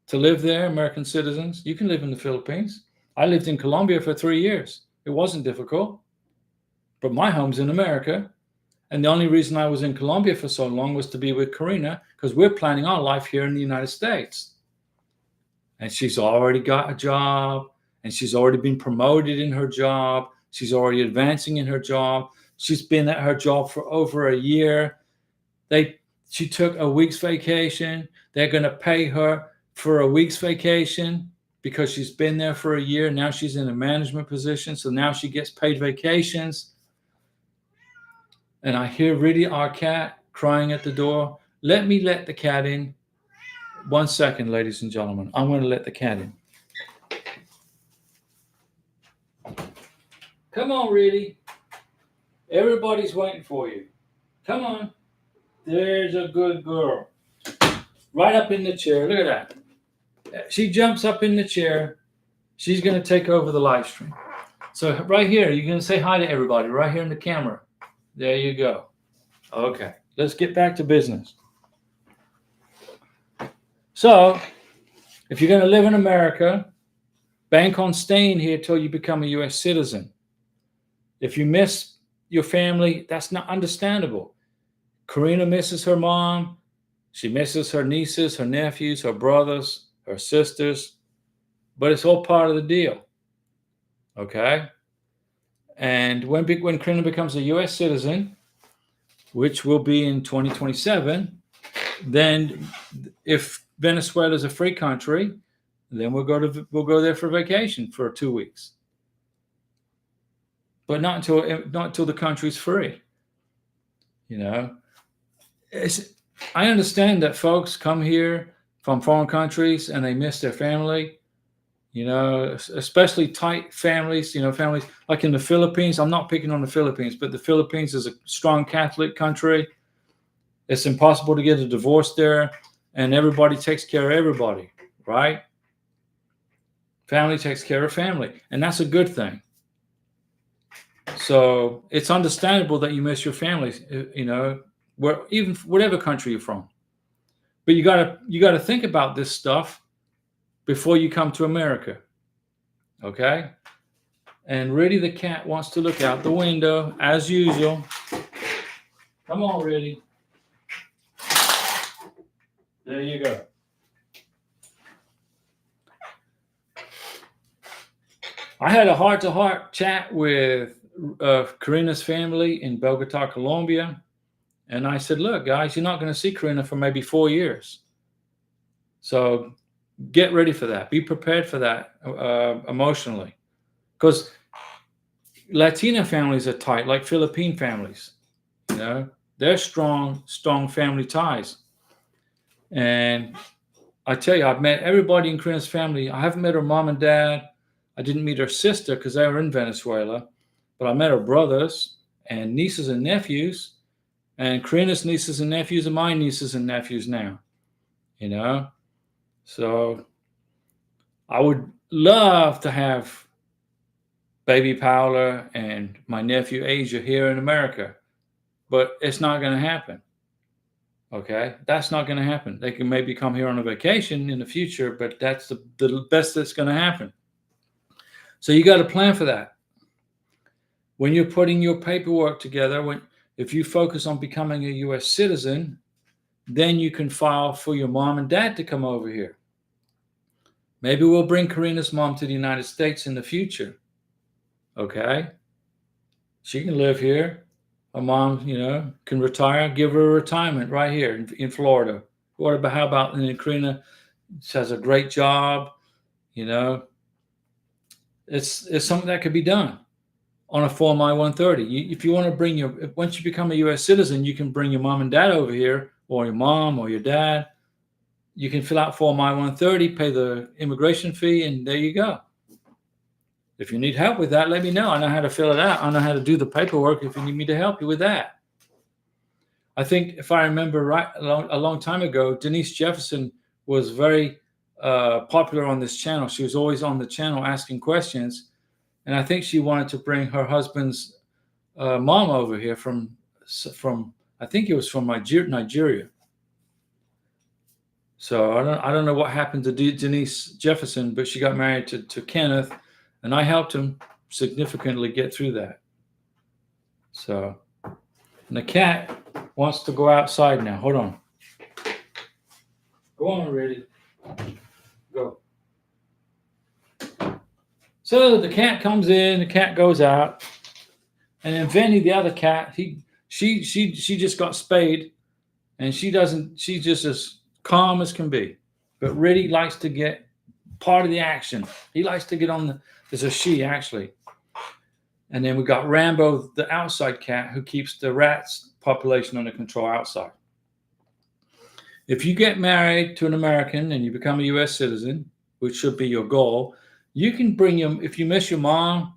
to live there, American citizens. You can live in the Philippines. I lived in Colombia for 3 years. It wasn't difficult. But my home's in America. And the only reason I was in Colombia for so long was to be with Karina, because we're planning our life here in the United States. And she's already got a job, and she's already been promoted in her job. She's already advancing in her job. She's been at her job for over a year. She took a week's vacation. They're going to pay her for a week's vacation because she's been there for a year. Now she's in a management position, so now she gets paid vacations. And I hear Riddy, our cat, crying at the door. Let me let the cat in. 1 second, ladies and gentlemen. I'm going to let the cat in. Come on, Riddy. Everybody's waiting for you. Come on. There's a good girl. Right up in the chair. Look at that. She jumps up in the chair. She's going to take over the live stream. So right here, you're going to say hi to everybody right here in the camera. There you go. Okay, let's get back to business. So, if you're going to live in America, bank on staying here till you become a U.S. citizen. If you miss your family, that's not understandable. Karina misses her mom. She misses her nieces, her nephews, her brothers, her sisters. But it's all part of the deal. Okay? And when Karina becomes a U.S. citizen, which will be in 2027, then if Venezuela is a free country, then we'll go there for vacation for 2 weeks. But not until the country's free. You know, I understand that folks come here from foreign countries and they miss their family. You know, especially tight families, you know, families like in the Philippines. I'm not picking on the Philippines, but the Philippines is a strong Catholic country. It's impossible to get a divorce there, and everybody takes care of everybody, right? Family takes care of family, and that's a good thing. So it's understandable that you miss your family, you know, whatever country you're from. But you gotta think about this stuff before you come to America, okay? And Riddy the cat wants to look out the window, as usual. Come on, Riddy. There you go. I had a heart-to-heart chat with Karina's family in Bogota, Colombia. And I said, look, guys, you're not going to see Karina for maybe 4 years. So get ready for that. Be prepared for that emotionally. Because Latina families are tight, like Philippine families. You know, they're strong family ties. And I tell you, I've met everybody in Karina's family. I haven't met her mom and dad. I didn't meet her sister because they were in Venezuela. But I met her brothers and nieces and nephews. And Karina's nieces and nephews are my nieces and nephews now. You know? So I would love to have baby Paola and my nephew Asia here in America. But it's not going to happen. Okay, that's not going to happen. They can maybe come here on a vacation in the future, but that's the best that's going to happen. So you got to plan for that. When you're putting your paperwork together, if you focus on becoming a U.S. citizen, then you can file for your mom and dad to come over here. Maybe we'll bring Karina's mom to the United States in the future. Okay, she can live here. Her mom, can retire, give her a retirement right here in Florida. How about Karina has a great job, it's something that could be done on a Form I-130. If you want to once you become a U.S. citizen, you can bring your mom and dad over here, or your mom or your dad. You can fill out Form I-130, pay the immigration fee, and there you go. If you need help with that, let me know. I know how to fill it out. I know how to do the paperwork if you need me to help you with that. I think if I remember right, a long time ago, Denise Jefferson was very popular on this channel. She was always on the channel asking questions. And I think she wanted to bring her husband's mom over here from I think it was from Nigeria. So I don't know what happened to Denise Jefferson, but she got married to Kenneth. And I helped him significantly get through that. So, and the cat wants to go outside now. Hold on. Go on, Reddy. Go. So the cat comes in, the cat goes out, and then Vinny, the other cat, she just got spayed, and she's just as calm as can be. But Reddy likes to get part of the action. He likes to get on there's a she actually. And then we got Rambo, the outside cat, who keeps the rats population under control outside. If you get married to an American and you become a U.S. citizen, which should be your goal, you can bring if you miss your mom,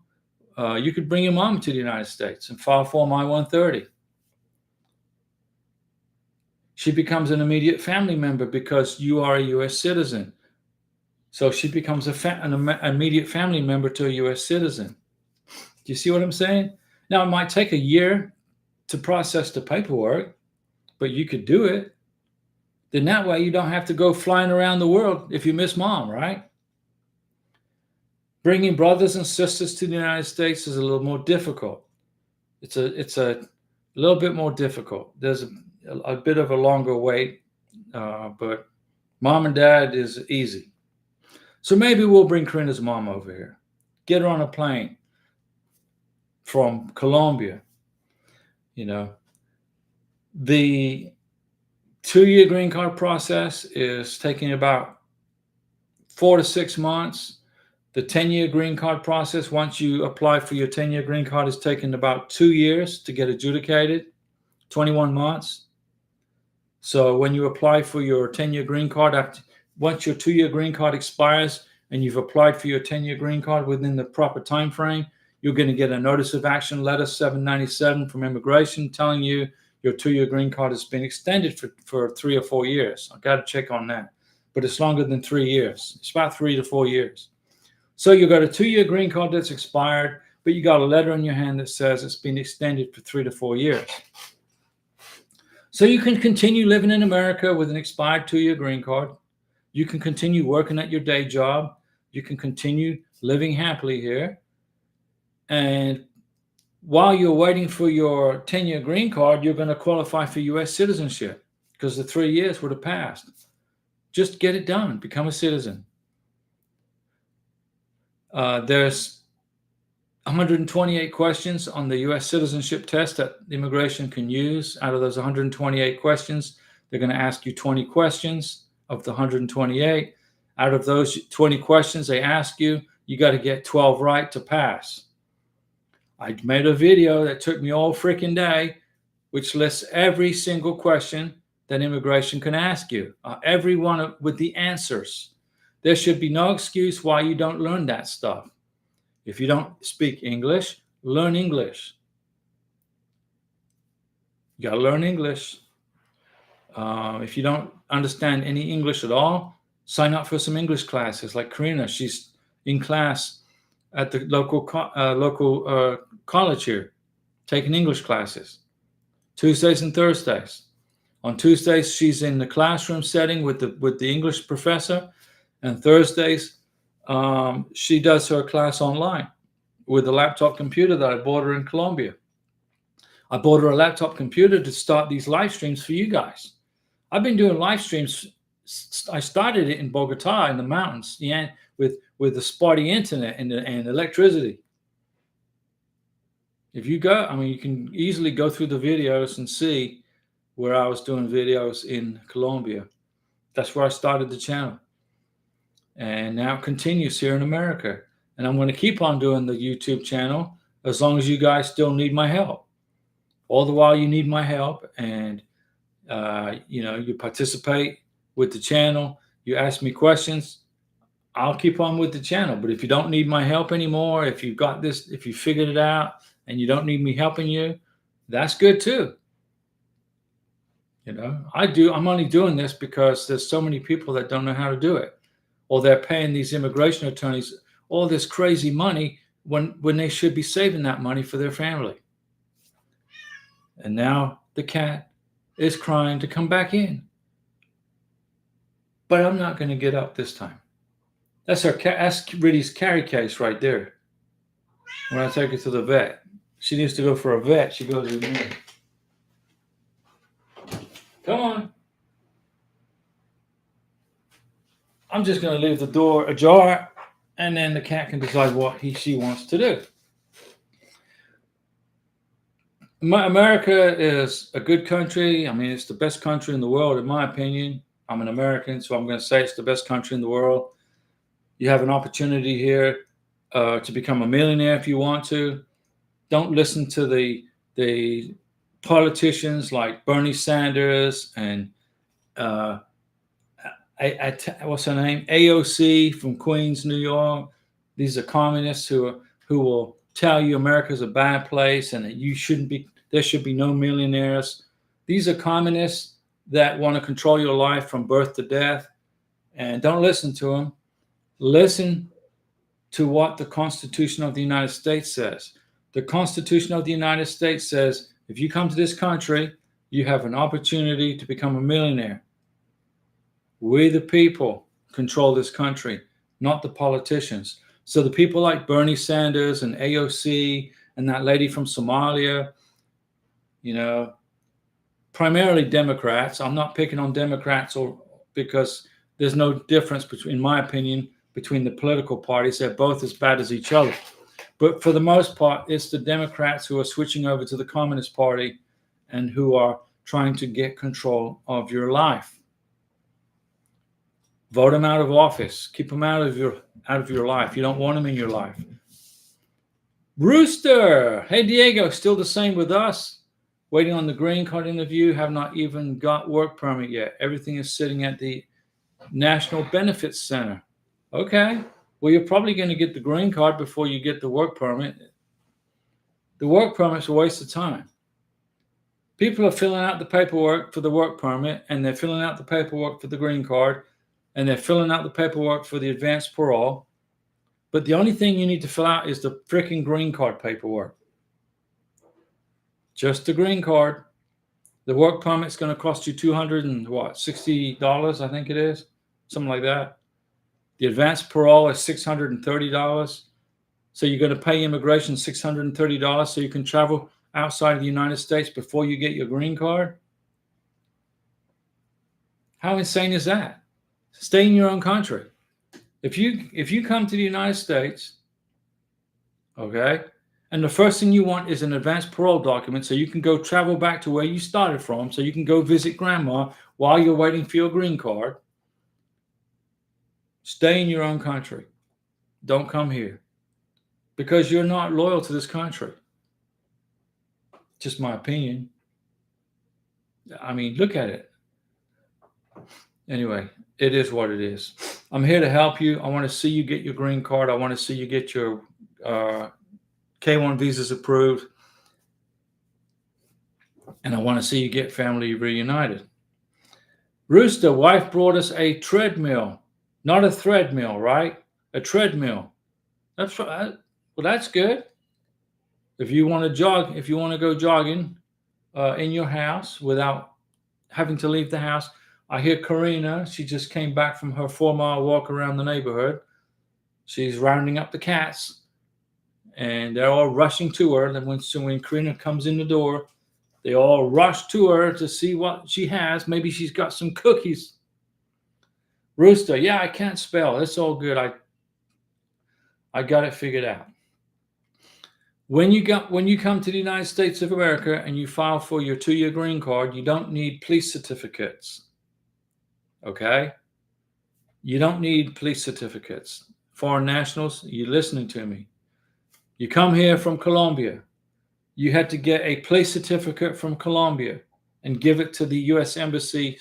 you could bring your mom to the United States and file Form I-130. She becomes an immediate family member because you are a U.S. citizen. So she becomes an immediate family member to a U.S. citizen. Do you see what I'm saying? Now, it might take a year to process the paperwork, but you could do it. Then that way you don't have to go flying around the world if you miss mom, right? Bringing brothers and sisters to the United States is a little more difficult. It's a little bit more difficult. There's a bit of a longer wait, but mom and dad is easy. So maybe we'll bring Karina's mom over here, get her on a plane from Colombia. The 2-year green card process is taking about 4 to 6 months. The 10-year green card process, once you apply for your 10-year green card, is taking about 2 years to get adjudicated, 21 months. So when you apply for your 10-year green card, once your 2-year green card expires and you've applied for your 10-year green card within the proper time frame, you're going to get a notice of action letter 797 from immigration telling you your 2-year green card has been extended for 3 or 4 years. I've got to check on that. But it's longer than 3 years. It's about 3 to 4 years. So you've got a 2-year green card that's expired, but you got a letter in your hand that says it's been extended for 3 to 4 years. So you can continue living in America with an expired 2-year green card. You can continue working at your day job. You can continue living happily here. And while you're waiting for your 10-year green card, you're going to qualify for U.S. citizenship because the 3 years would have passed. Just get it done. Become a citizen. There's 128 questions on the U.S. citizenship test that immigration can use. Out of those 128 questions, they're going to ask you 20 questions of the 128. Out of those 20 questions they ask you, you got to get 12 right to pass. I made a video that took me all freaking day, which lists every single question that immigration can ask you, every one with the answers. There should be no excuse why you don't learn that stuff. If you don't speak English, learn English. You got to learn English. If you don't understand any English at all, sign up for some English classes. Like Karina, she's in class at the local college here, taking English classes, Tuesdays and Thursdays. On Tuesdays, she's in the classroom setting with the English professor, and Thursdays, she does her class online with a laptop computer that I bought her in Colombia. I bought her a laptop computer to start these live streams for you guys. I've been doing live streams. I started it in Bogota in the mountains, yeah, with the spotty internet and electricity. If you go, I mean, you can easily go through the videos and see where I was doing videos in Colombia. That's where I started the channel. And now it continues here in America. And I'm going to keep on doing the YouTube channel as long as you guys still need my help. All the while you need my help, and you participate with the channel, you ask me questions, I'll keep on with the channel. But if you don't need my help anymore, if you've got this, if you figured it out and you don't need me helping you, that's good too. I'm only doing this because there's so many people that don't know how to do it, or they're paying these immigration attorneys all this crazy money when they should be saving that money for their family. And now the cat is crying to come back in. But I'm not going to get up this time. That's Riddy's carry case right there. When I take her to the vet, she needs to go for a vet. She goes in there. Come on. I'm just going to leave the door ajar, and then the cat can decide what she wants to do. America is a good country. I mean, it's the best country in the world, in my opinion. I'm an American, so I'm going to say it's the best country in the world. You have an opportunity here to become a millionaire if you want to. Don't listen to the politicians like Bernie Sanders and what's her name? AOC from Queens, New York. These are communists who will tell you America's a bad place and that there should be no millionaires. These are communists that want to control your life from birth to death. And don't listen to them. Listen to what the Constitution of the United States says. The Constitution of the United States says, if you come to this country, you have an opportunity to become a millionaire. We, the people, control this country, not the politicians. So the people like Bernie Sanders and AOC and that lady from Somalia, primarily Democrats. I'm not picking on Democrats because there's no difference in my opinion, between the political parties. They're both as bad as each other. But for the most part, it's the Democrats who are switching over to the Communist Party and who are trying to get control of your life. Vote them out of office. Keep them out of your life. You don't want them in your life. Rooster. Hey, Diego, still the same with us. Waiting on the green card interview. Have not even got work permit yet. Everything is sitting at the National Benefits Center. Okay. Well, you're probably going to get the green card before you get the work permit. The work permit's a waste of time. People are filling out the paperwork for the work permit, and they're filling out the paperwork for the green card, and they're filling out the paperwork for the advanced parole. But the only thing you need to fill out is the freaking green card paperwork. Just the green card. The work permit's going to cost you $260, I think it is. Something like that. The advanced parole is $630. So you're going to pay immigration $630 so you can travel outside of the United States before you get your green card? How insane is that? Stay in your own country. If you come to the United States, okay, and the first thing you want is an advance parole document so you can go travel back to where you started from, so you can go visit grandma while you're waiting for your green card. Stay in your own country. Don't come here because you're not loyal to this country. Just my opinion. I mean, look at it. Anyway, it is what it is. I'm here to help you. I want to see you get your green card. I want to see you get your K-1 visas approved. And I want to see you get family reunited. Rooster, wife brought us a treadmill, not a thread mill, right? A treadmill. That's right. Well, that's good. If you want to jog, if you want to go jogging in your house without having to leave the house. I hear Karina, she just came back from her 4-mile walk around the neighborhood. She's rounding up the cats, and they're all rushing to her. And when Karina comes in the door, they all rush to her to see what she has. Maybe she's got some cookies. Rooster, yeah, I can't spell. It's all good. I got it figured out. When you come to the United States of America and you file for your 2-year green card, you don't need police certificates. Okay? You don't need police certificates. Foreign nationals, you're listening to me. You come here from Colombia. You had to get a police certificate from Colombia and give it to the U.S. Embassy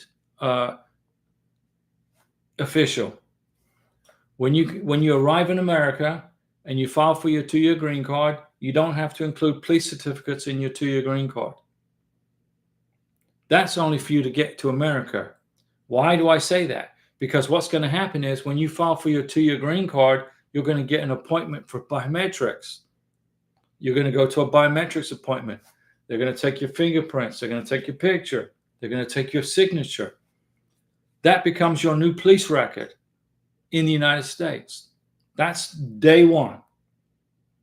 official. When you arrive in America and you file for your 2-year green card, you don't have to include police certificates in your 2-year green card. That's only for you to get to America. Why do I say that? Because what's going to happen is when you file for your 2-year green card, you're going to get an appointment for biometrics. You're going to go to a biometrics appointment. They're going to take your fingerprints. They're going to take your picture. They're going to take your signature. That becomes your new police record in the United States. That's day one.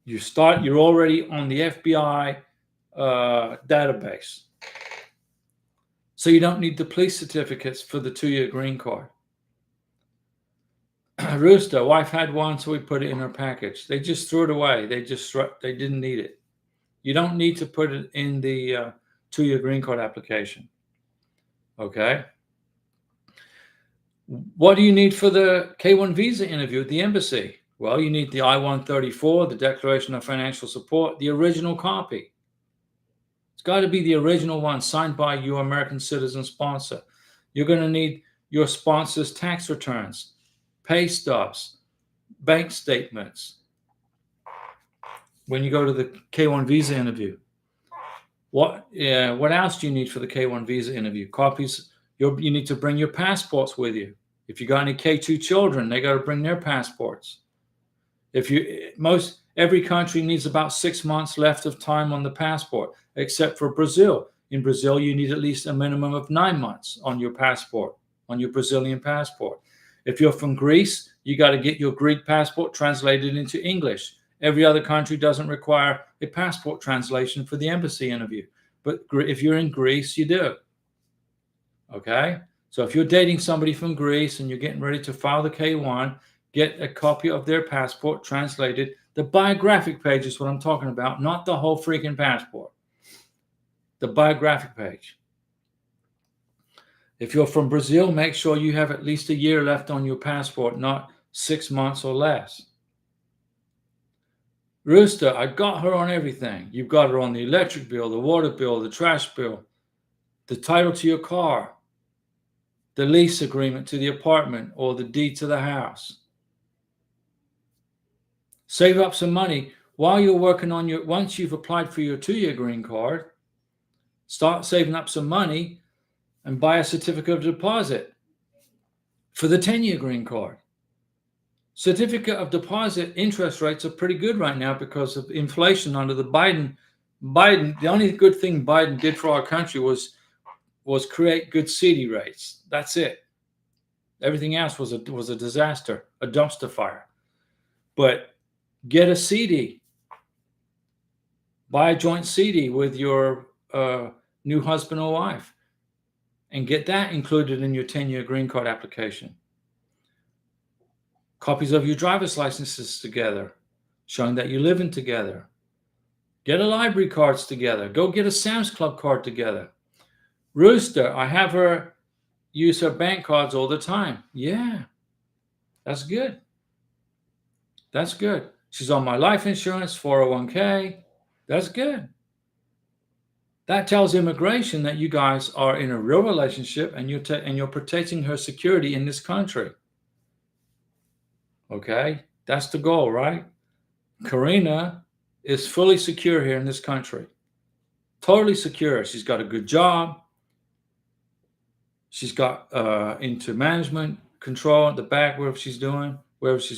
You're already on the FBI database. So you don't need the police certificates for the 2-year green card. Rooster, wife had one, so we put it in her package. They just threw it away. They didn't need it. You don't need to put it in the 2-year green card application. Okay. What do you need for the K-1 visa interview at the embassy? Well, you need the I-134, the Declaration of Financial Support, the original copy. It's got to be the original one signed by your American citizen sponsor. You're going to need your sponsor's tax returns, pay stubs, bank statements when you go to the K-1 visa interview. What else do you need for the K-1 visa interview? Copies. You need to bring your passports with you. If you got any K-2 children, they got to bring their passports. Every country needs about 6 months left of time on the passport, except for Brazil. In Brazil, you need at least a minimum of 9 months on your passport, on your Brazilian passport. If you're from Greece, you got to get your Greek passport translated into English. Every other country doesn't require a passport translation for the embassy interview. But if you're in Greece, you do. Okay? So if you're dating somebody from Greece and you're getting ready to file the K-1, get a copy of their passport translated. The biographic page is what I'm talking about, not the whole freaking passport. The biographic page. If you're from Brazil, make sure you have at least a year left on your passport, not 6 months or less. Rooster, I got her on everything. You've got her on the electric bill, the water bill, the trash bill, the title to your car, the lease agreement to the apartment, or the deed to the house. Save up some money while you're working on once you've applied for your 2-year green card, start saving up some money and buy a certificate of deposit for the 10-year green card. Certificate of deposit interest rates are pretty good right now because of inflation under the Biden. The only good thing Biden did for our country was create good CD rates. That's it. Everything else was a disaster, a dumpster fire. But get a CD. Buy a joint CD with your new husband or wife and get that included in your 10-year green card application. Copies of your driver's licenses together, showing that you're living together. Get a library cards together. Go get a Sam's Club card together. Rooster, I have her use her bank cards all the time. Yeah, that's good. That's good. She's on my life insurance, 401k. That's good. That tells immigration that you guys are in a real relationship and you're protecting her security in this country. Okay, that's the goal, right? Karina is fully secure here in this country. Totally secure. She's got a good job. She's got into management control at the back, wherever she's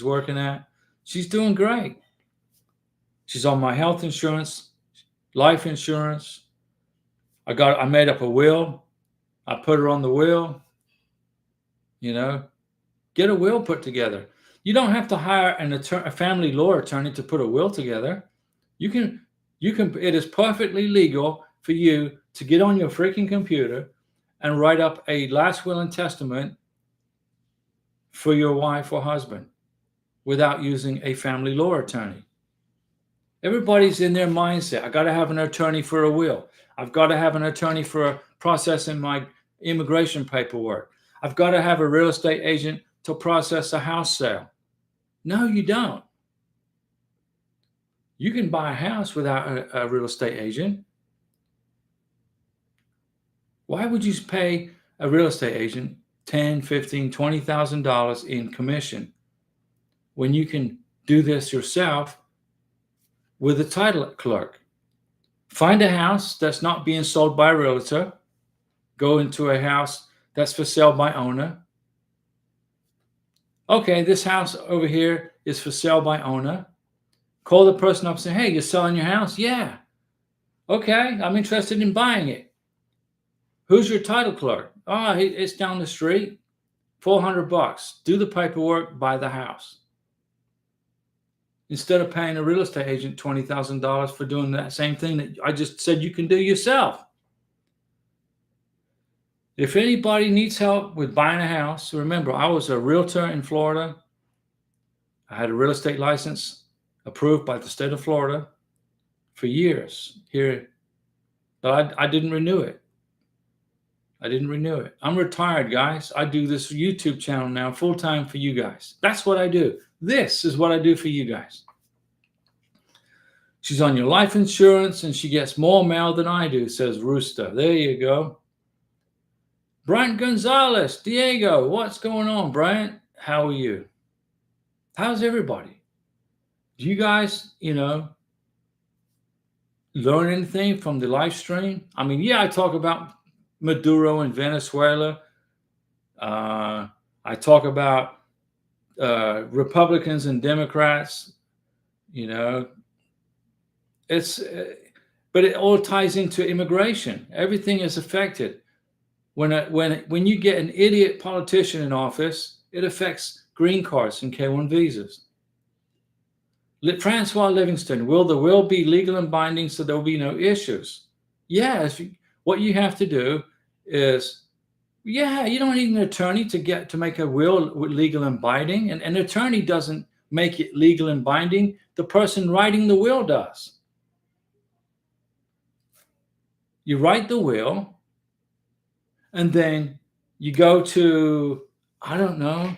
working at. She's doing great. She's on my health insurance, life insurance. I made up a will. I put her on the will. Get a will put together. You don't have to hire a family law attorney to put a will together. You can. It is perfectly legal for you to get on your freaking computer and write up a last will and testament for your wife or husband without using a family law attorney. Everybody's in their mindset. I got to have an attorney for a will. I've got to have an attorney for processing my immigration paperwork. I've got to have a real estate agent to process a house sale. No, you don't. You can buy a house without a real estate agent. Why would you pay a real estate agent $10,000, $15,000, $20,000 in commission when you can do this yourself with a title clerk? Find a house that's not being sold by a realtor. Go into a house that's for sale by owner. Okay, this house over here is for sale by owner. Call the person up and say, hey, you're selling your house? Yeah. Okay, I'm interested in buying it. Who's your title clerk? Oh, it's down the street. $400. Do the paperwork, buy the house. Instead of paying a real estate agent $20,000 for doing that same thing that I just said you can do yourself. If anybody needs help with buying a house, remember, I was a realtor in Florida. I had a real estate license approved by the state of Florida for years here, but I didn't renew it. I'm retired, guys. I do this YouTube channel now full time for you guys. That's what I do. This is what I do for you guys. She's on your life insurance and she gets more mail than I do, says Rooster. There you go. Bryant Gonzalez, Diego, what's going on, Bryant? How are you? How's everybody? Do you guys, learn anything from the live stream? I mean, yeah, I talk about Maduro in Venezuela. I talk about Republicans and Democrats. But it all ties into immigration. Everything is affected. When you get an idiot politician in office, it affects green cards and K-1 visas. Francois Livingston, will the will be legal and binding so there will be no issues? Yes. What you have to do is, you don't need an attorney to make a will legal and binding. And an attorney doesn't make it legal and binding. The person writing the will does. You write the will, and then you go to, I don't know,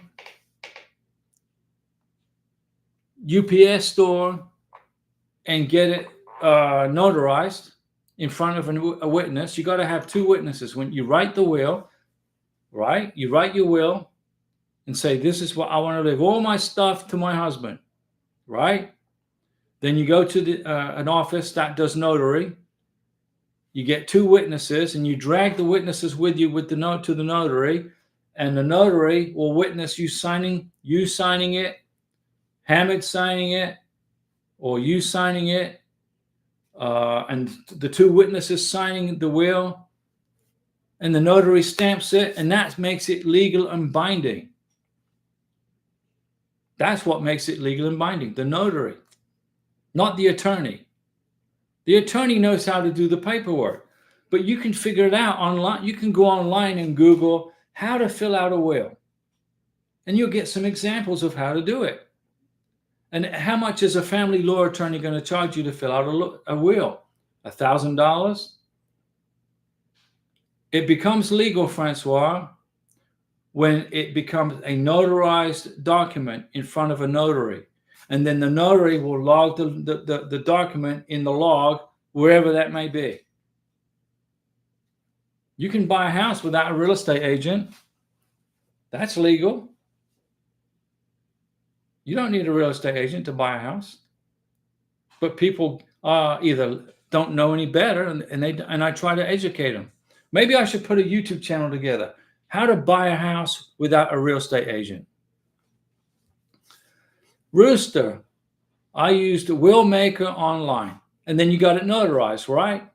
UPS store and get it notarized in front of a witness. You got to have two witnesses. When you write the will, right? You write your will and say, this is what I want to leave all my stuff to my husband, right? Then you go to an office that does notary. You get two witnesses and you drag the witnesses with you with the note to the notary, and the notary will witness you signing it, Hamid signing it, or you signing it, and the two witnesses signing the will, and the notary stamps it, and that makes it legal and binding. That's what makes it legal and binding, the notary, not the attorney. The attorney knows how to do the paperwork, but you can figure it out online. You can go online and Google how to fill out a will. and you'll get some examples of how to do it. And how much is a family law attorney going to charge you to fill out a will? $1,000? It becomes legal, Francois, when it becomes a notarized document in front of a notary. And then the notary will log the document in the log, wherever that may be. You can buy a house without a real estate agent. That's legal. You don't need a real estate agent to buy a house. But people either don't know any better, and I try to educate them. Maybe I should put a YouTube channel together. How to buy a house without a real estate agent. Rooster, I used Willmaker online. And then you got it notarized, right?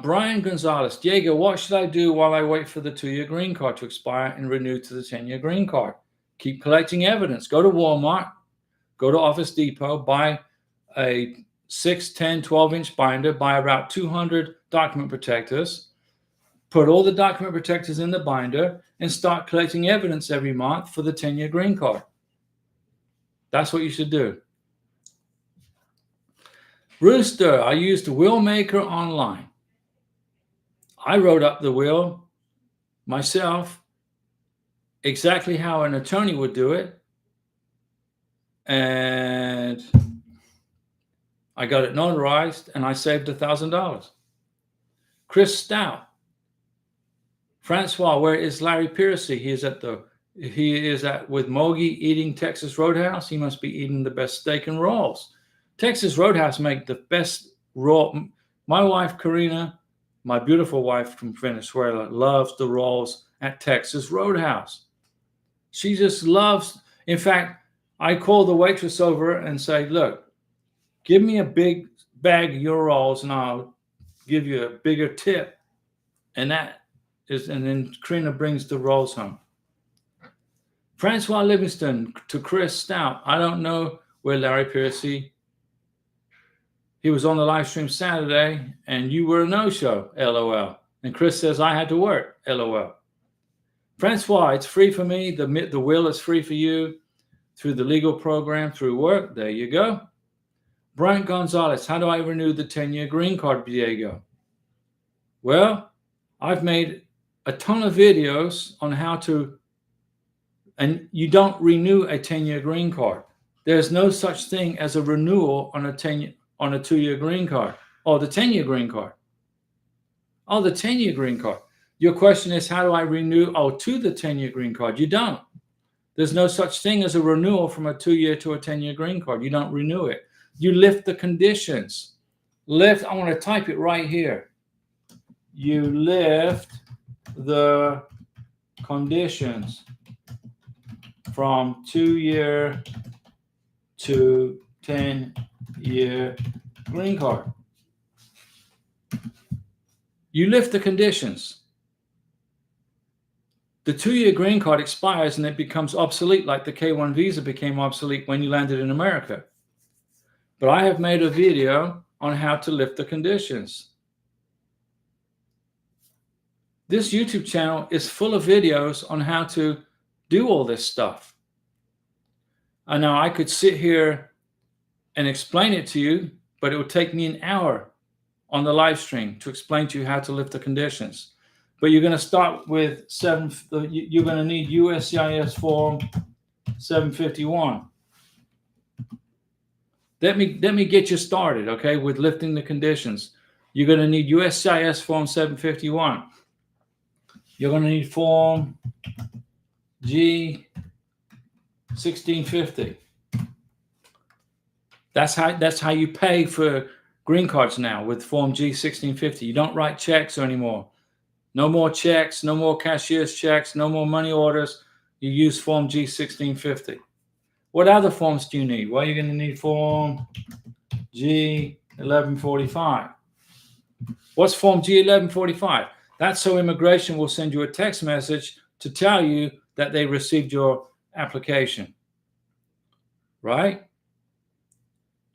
Brian Gonzalez, Diego, what should I do while I wait for the 2-year green card to expire and renew to the 10-year green card? Keep collecting evidence. Go to Walmart, go to Office Depot, buy a 6, 10, 12-inch binder, buy about 200 document protectors, put all the document protectors in the binder, and start collecting evidence every month for the 10-year green card. That's what you should do. Rooster, I used Willmaker online. I wrote up the will myself, exactly how an attorney would do it. And I got it notarized, and I saved $1,000. Chris Stout. Francois, where is Larry Piercy? He is at with Mogi eating Texas Roadhouse. He must be eating the best steak and rolls. Texas Roadhouse make the best roll. My wife, Karina, my beautiful wife from Venezuela, loves the rolls at Texas Roadhouse. She just loves. In fact, I call the waitress over and say, look, give me a big bag of your rolls and I'll give you a bigger tip. And then Karina brings the rolls home. Francois Livingston to Chris Stout. I don't know where Larry Piercy. He was on the live stream Saturday and you were a no-show, LOL. And Chris says, I had to work, LOL. Francois, it's free for me. The will is free for you through the legal program, through work. There you go. Brian Gonzalez, how do I renew the 10-year green card, Diego? Well, I've made a ton of videos on how to, and you don't renew a 10-year green card. There's no such thing as a renewal on a 2-year green card or the 10-year green card. Oh, the 10-year green card. Your question is, how do I renew to the 10-year green card? You don't. There's no such thing as a renewal from a 2-year to a 10-year green card. You don't renew it. You lift the conditions. I want to type it right here. You lift the conditions from 2-year to 10-year green card. You lift the conditions. The 2-year green card expires and it becomes obsolete, like the K-1 visa became obsolete when you landed in America. But I have made a video on how to lift the conditions. This YouTube channel is full of videos on how to do all this stuff. And now I could sit here and explain it to you, but it would take me an hour on the live stream to explain to you how to lift the conditions. But you're going to start with you're going to need USCIS form 751. Let me get you started, okay, with lifting the conditions. You're going to need USCIS form 751. You're going to need form G 1650. That's how you pay for green cards now, with form G 1650. You don't write checks anymore. No more checks, no more cashier's checks, no more money orders. You use form G 1650. What other forms do you need? Well, you're going to need form G 1145. What's form G 1145? That's so immigration will send you a text message to tell you that they received your application. Right?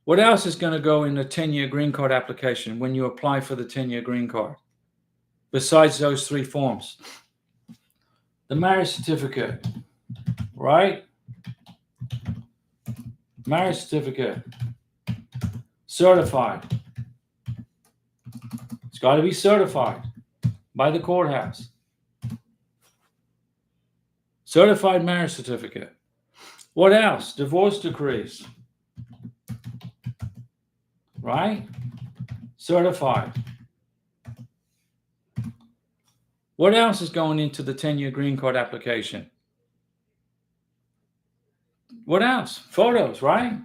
What else is going to go in the 10-year green card application when you apply for the 10-year green card, besides those 3 forms? The marriage certificate, right? Marriage certificate. Certified. It's got to be certified by the courthouse. Certified marriage certificate. What else? Divorce decrees. Right? Certified. What else is going into the 10-year green card application? What else? Photos, right?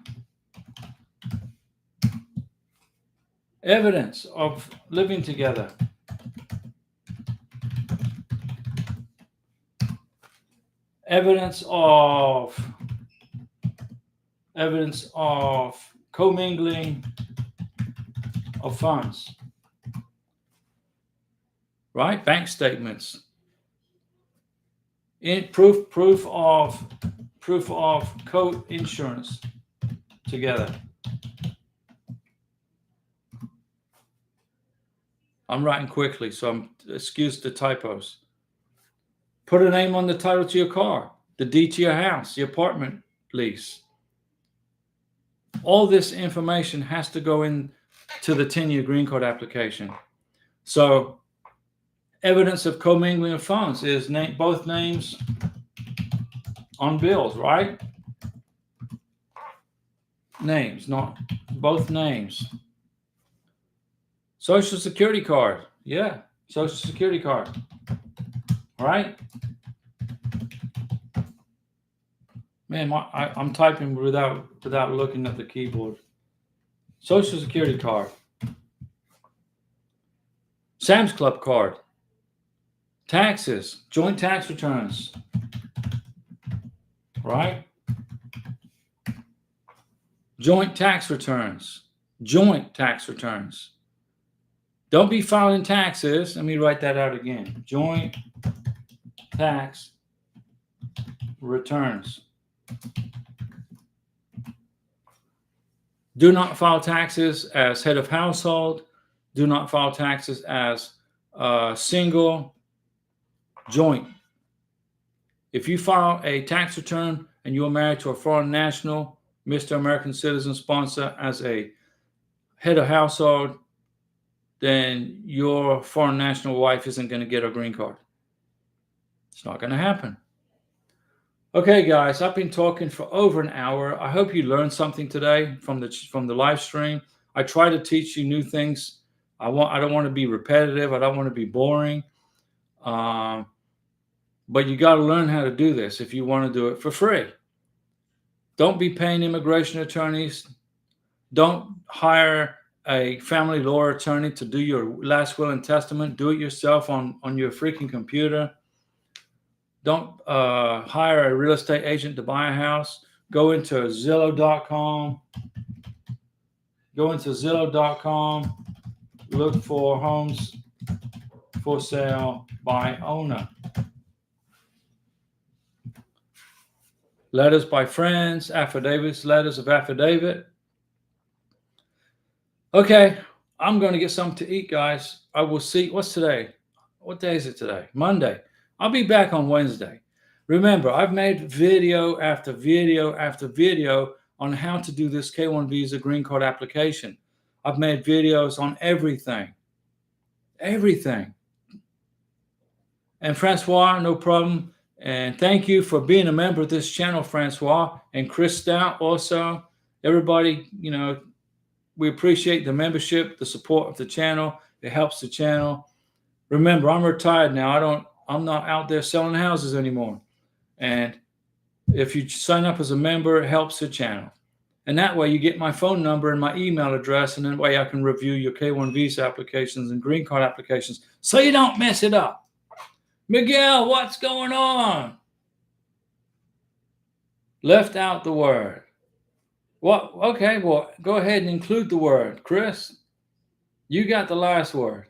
Evidence of living together. Evidence of commingling of funds. Right? Bank statements. Proof of co-insurance together. I'm writing quickly, so excuse the typos. Put a name on the title to your car, the deed to your house, the apartment lease. All this information has to go in to the 10-year green card application. So evidence of commingling of funds is both names on bills, right? Names, not both names. Social Security card. Yeah, Social Security card. Right? Man, I'm typing without looking at the keyboard. Social Security card. Sam's Club card. Taxes. Joint tax returns. Right? Joint tax returns. Joint tax returns. Don't be filing taxes. Let me write that out again. Joint tax returns. Do not file taxes as head of household. Do not file taxes as single. Joint. If you file a tax return and you are married to a foreign national, Mr. American Citizen sponsor as a head of household, then your foreign national wife isn't going to get a green card. It's not going to happen. Okay, guys, I've been talking for over an hour. I hope you learned something today from the live stream. I try to teach you new things. I don't want to be repetitive. I don't want to be boring. But you got to learn how to do this if you want to do it for free. Don't be paying immigration attorneys. Don't hire a family law attorney to do your last will and testament. Do it yourself on your freaking computer. Don't hire a real estate agent to buy a house. Go into Zillow.com. Look for homes for sale by owner. Letters by friends, affidavits, letters of affidavit. Okay, I'm going to get something to eat, guys. I will see. What's today? What day is it today? Monday. I'll be back on Wednesday. Remember, I've made video after video after video on how to do this K-1 visa green card application. I've made videos on everything. Everything. And Francois, no problem. And thank you for being a member of this channel, Francois. And Chris Stout also. Everybody, we appreciate the membership, the support of the channel. It helps the channel. Remember, I'm retired now. I'm not out there selling houses anymore. And if you sign up as a member, it helps the channel. And that way you get my phone number and my email address, and that way I can review your K-1 visa applications and green card applications so you don't mess it up. Miguel, what's going on? Left out the word. What? Okay, well, go ahead and include the word. Chris, you got the last word.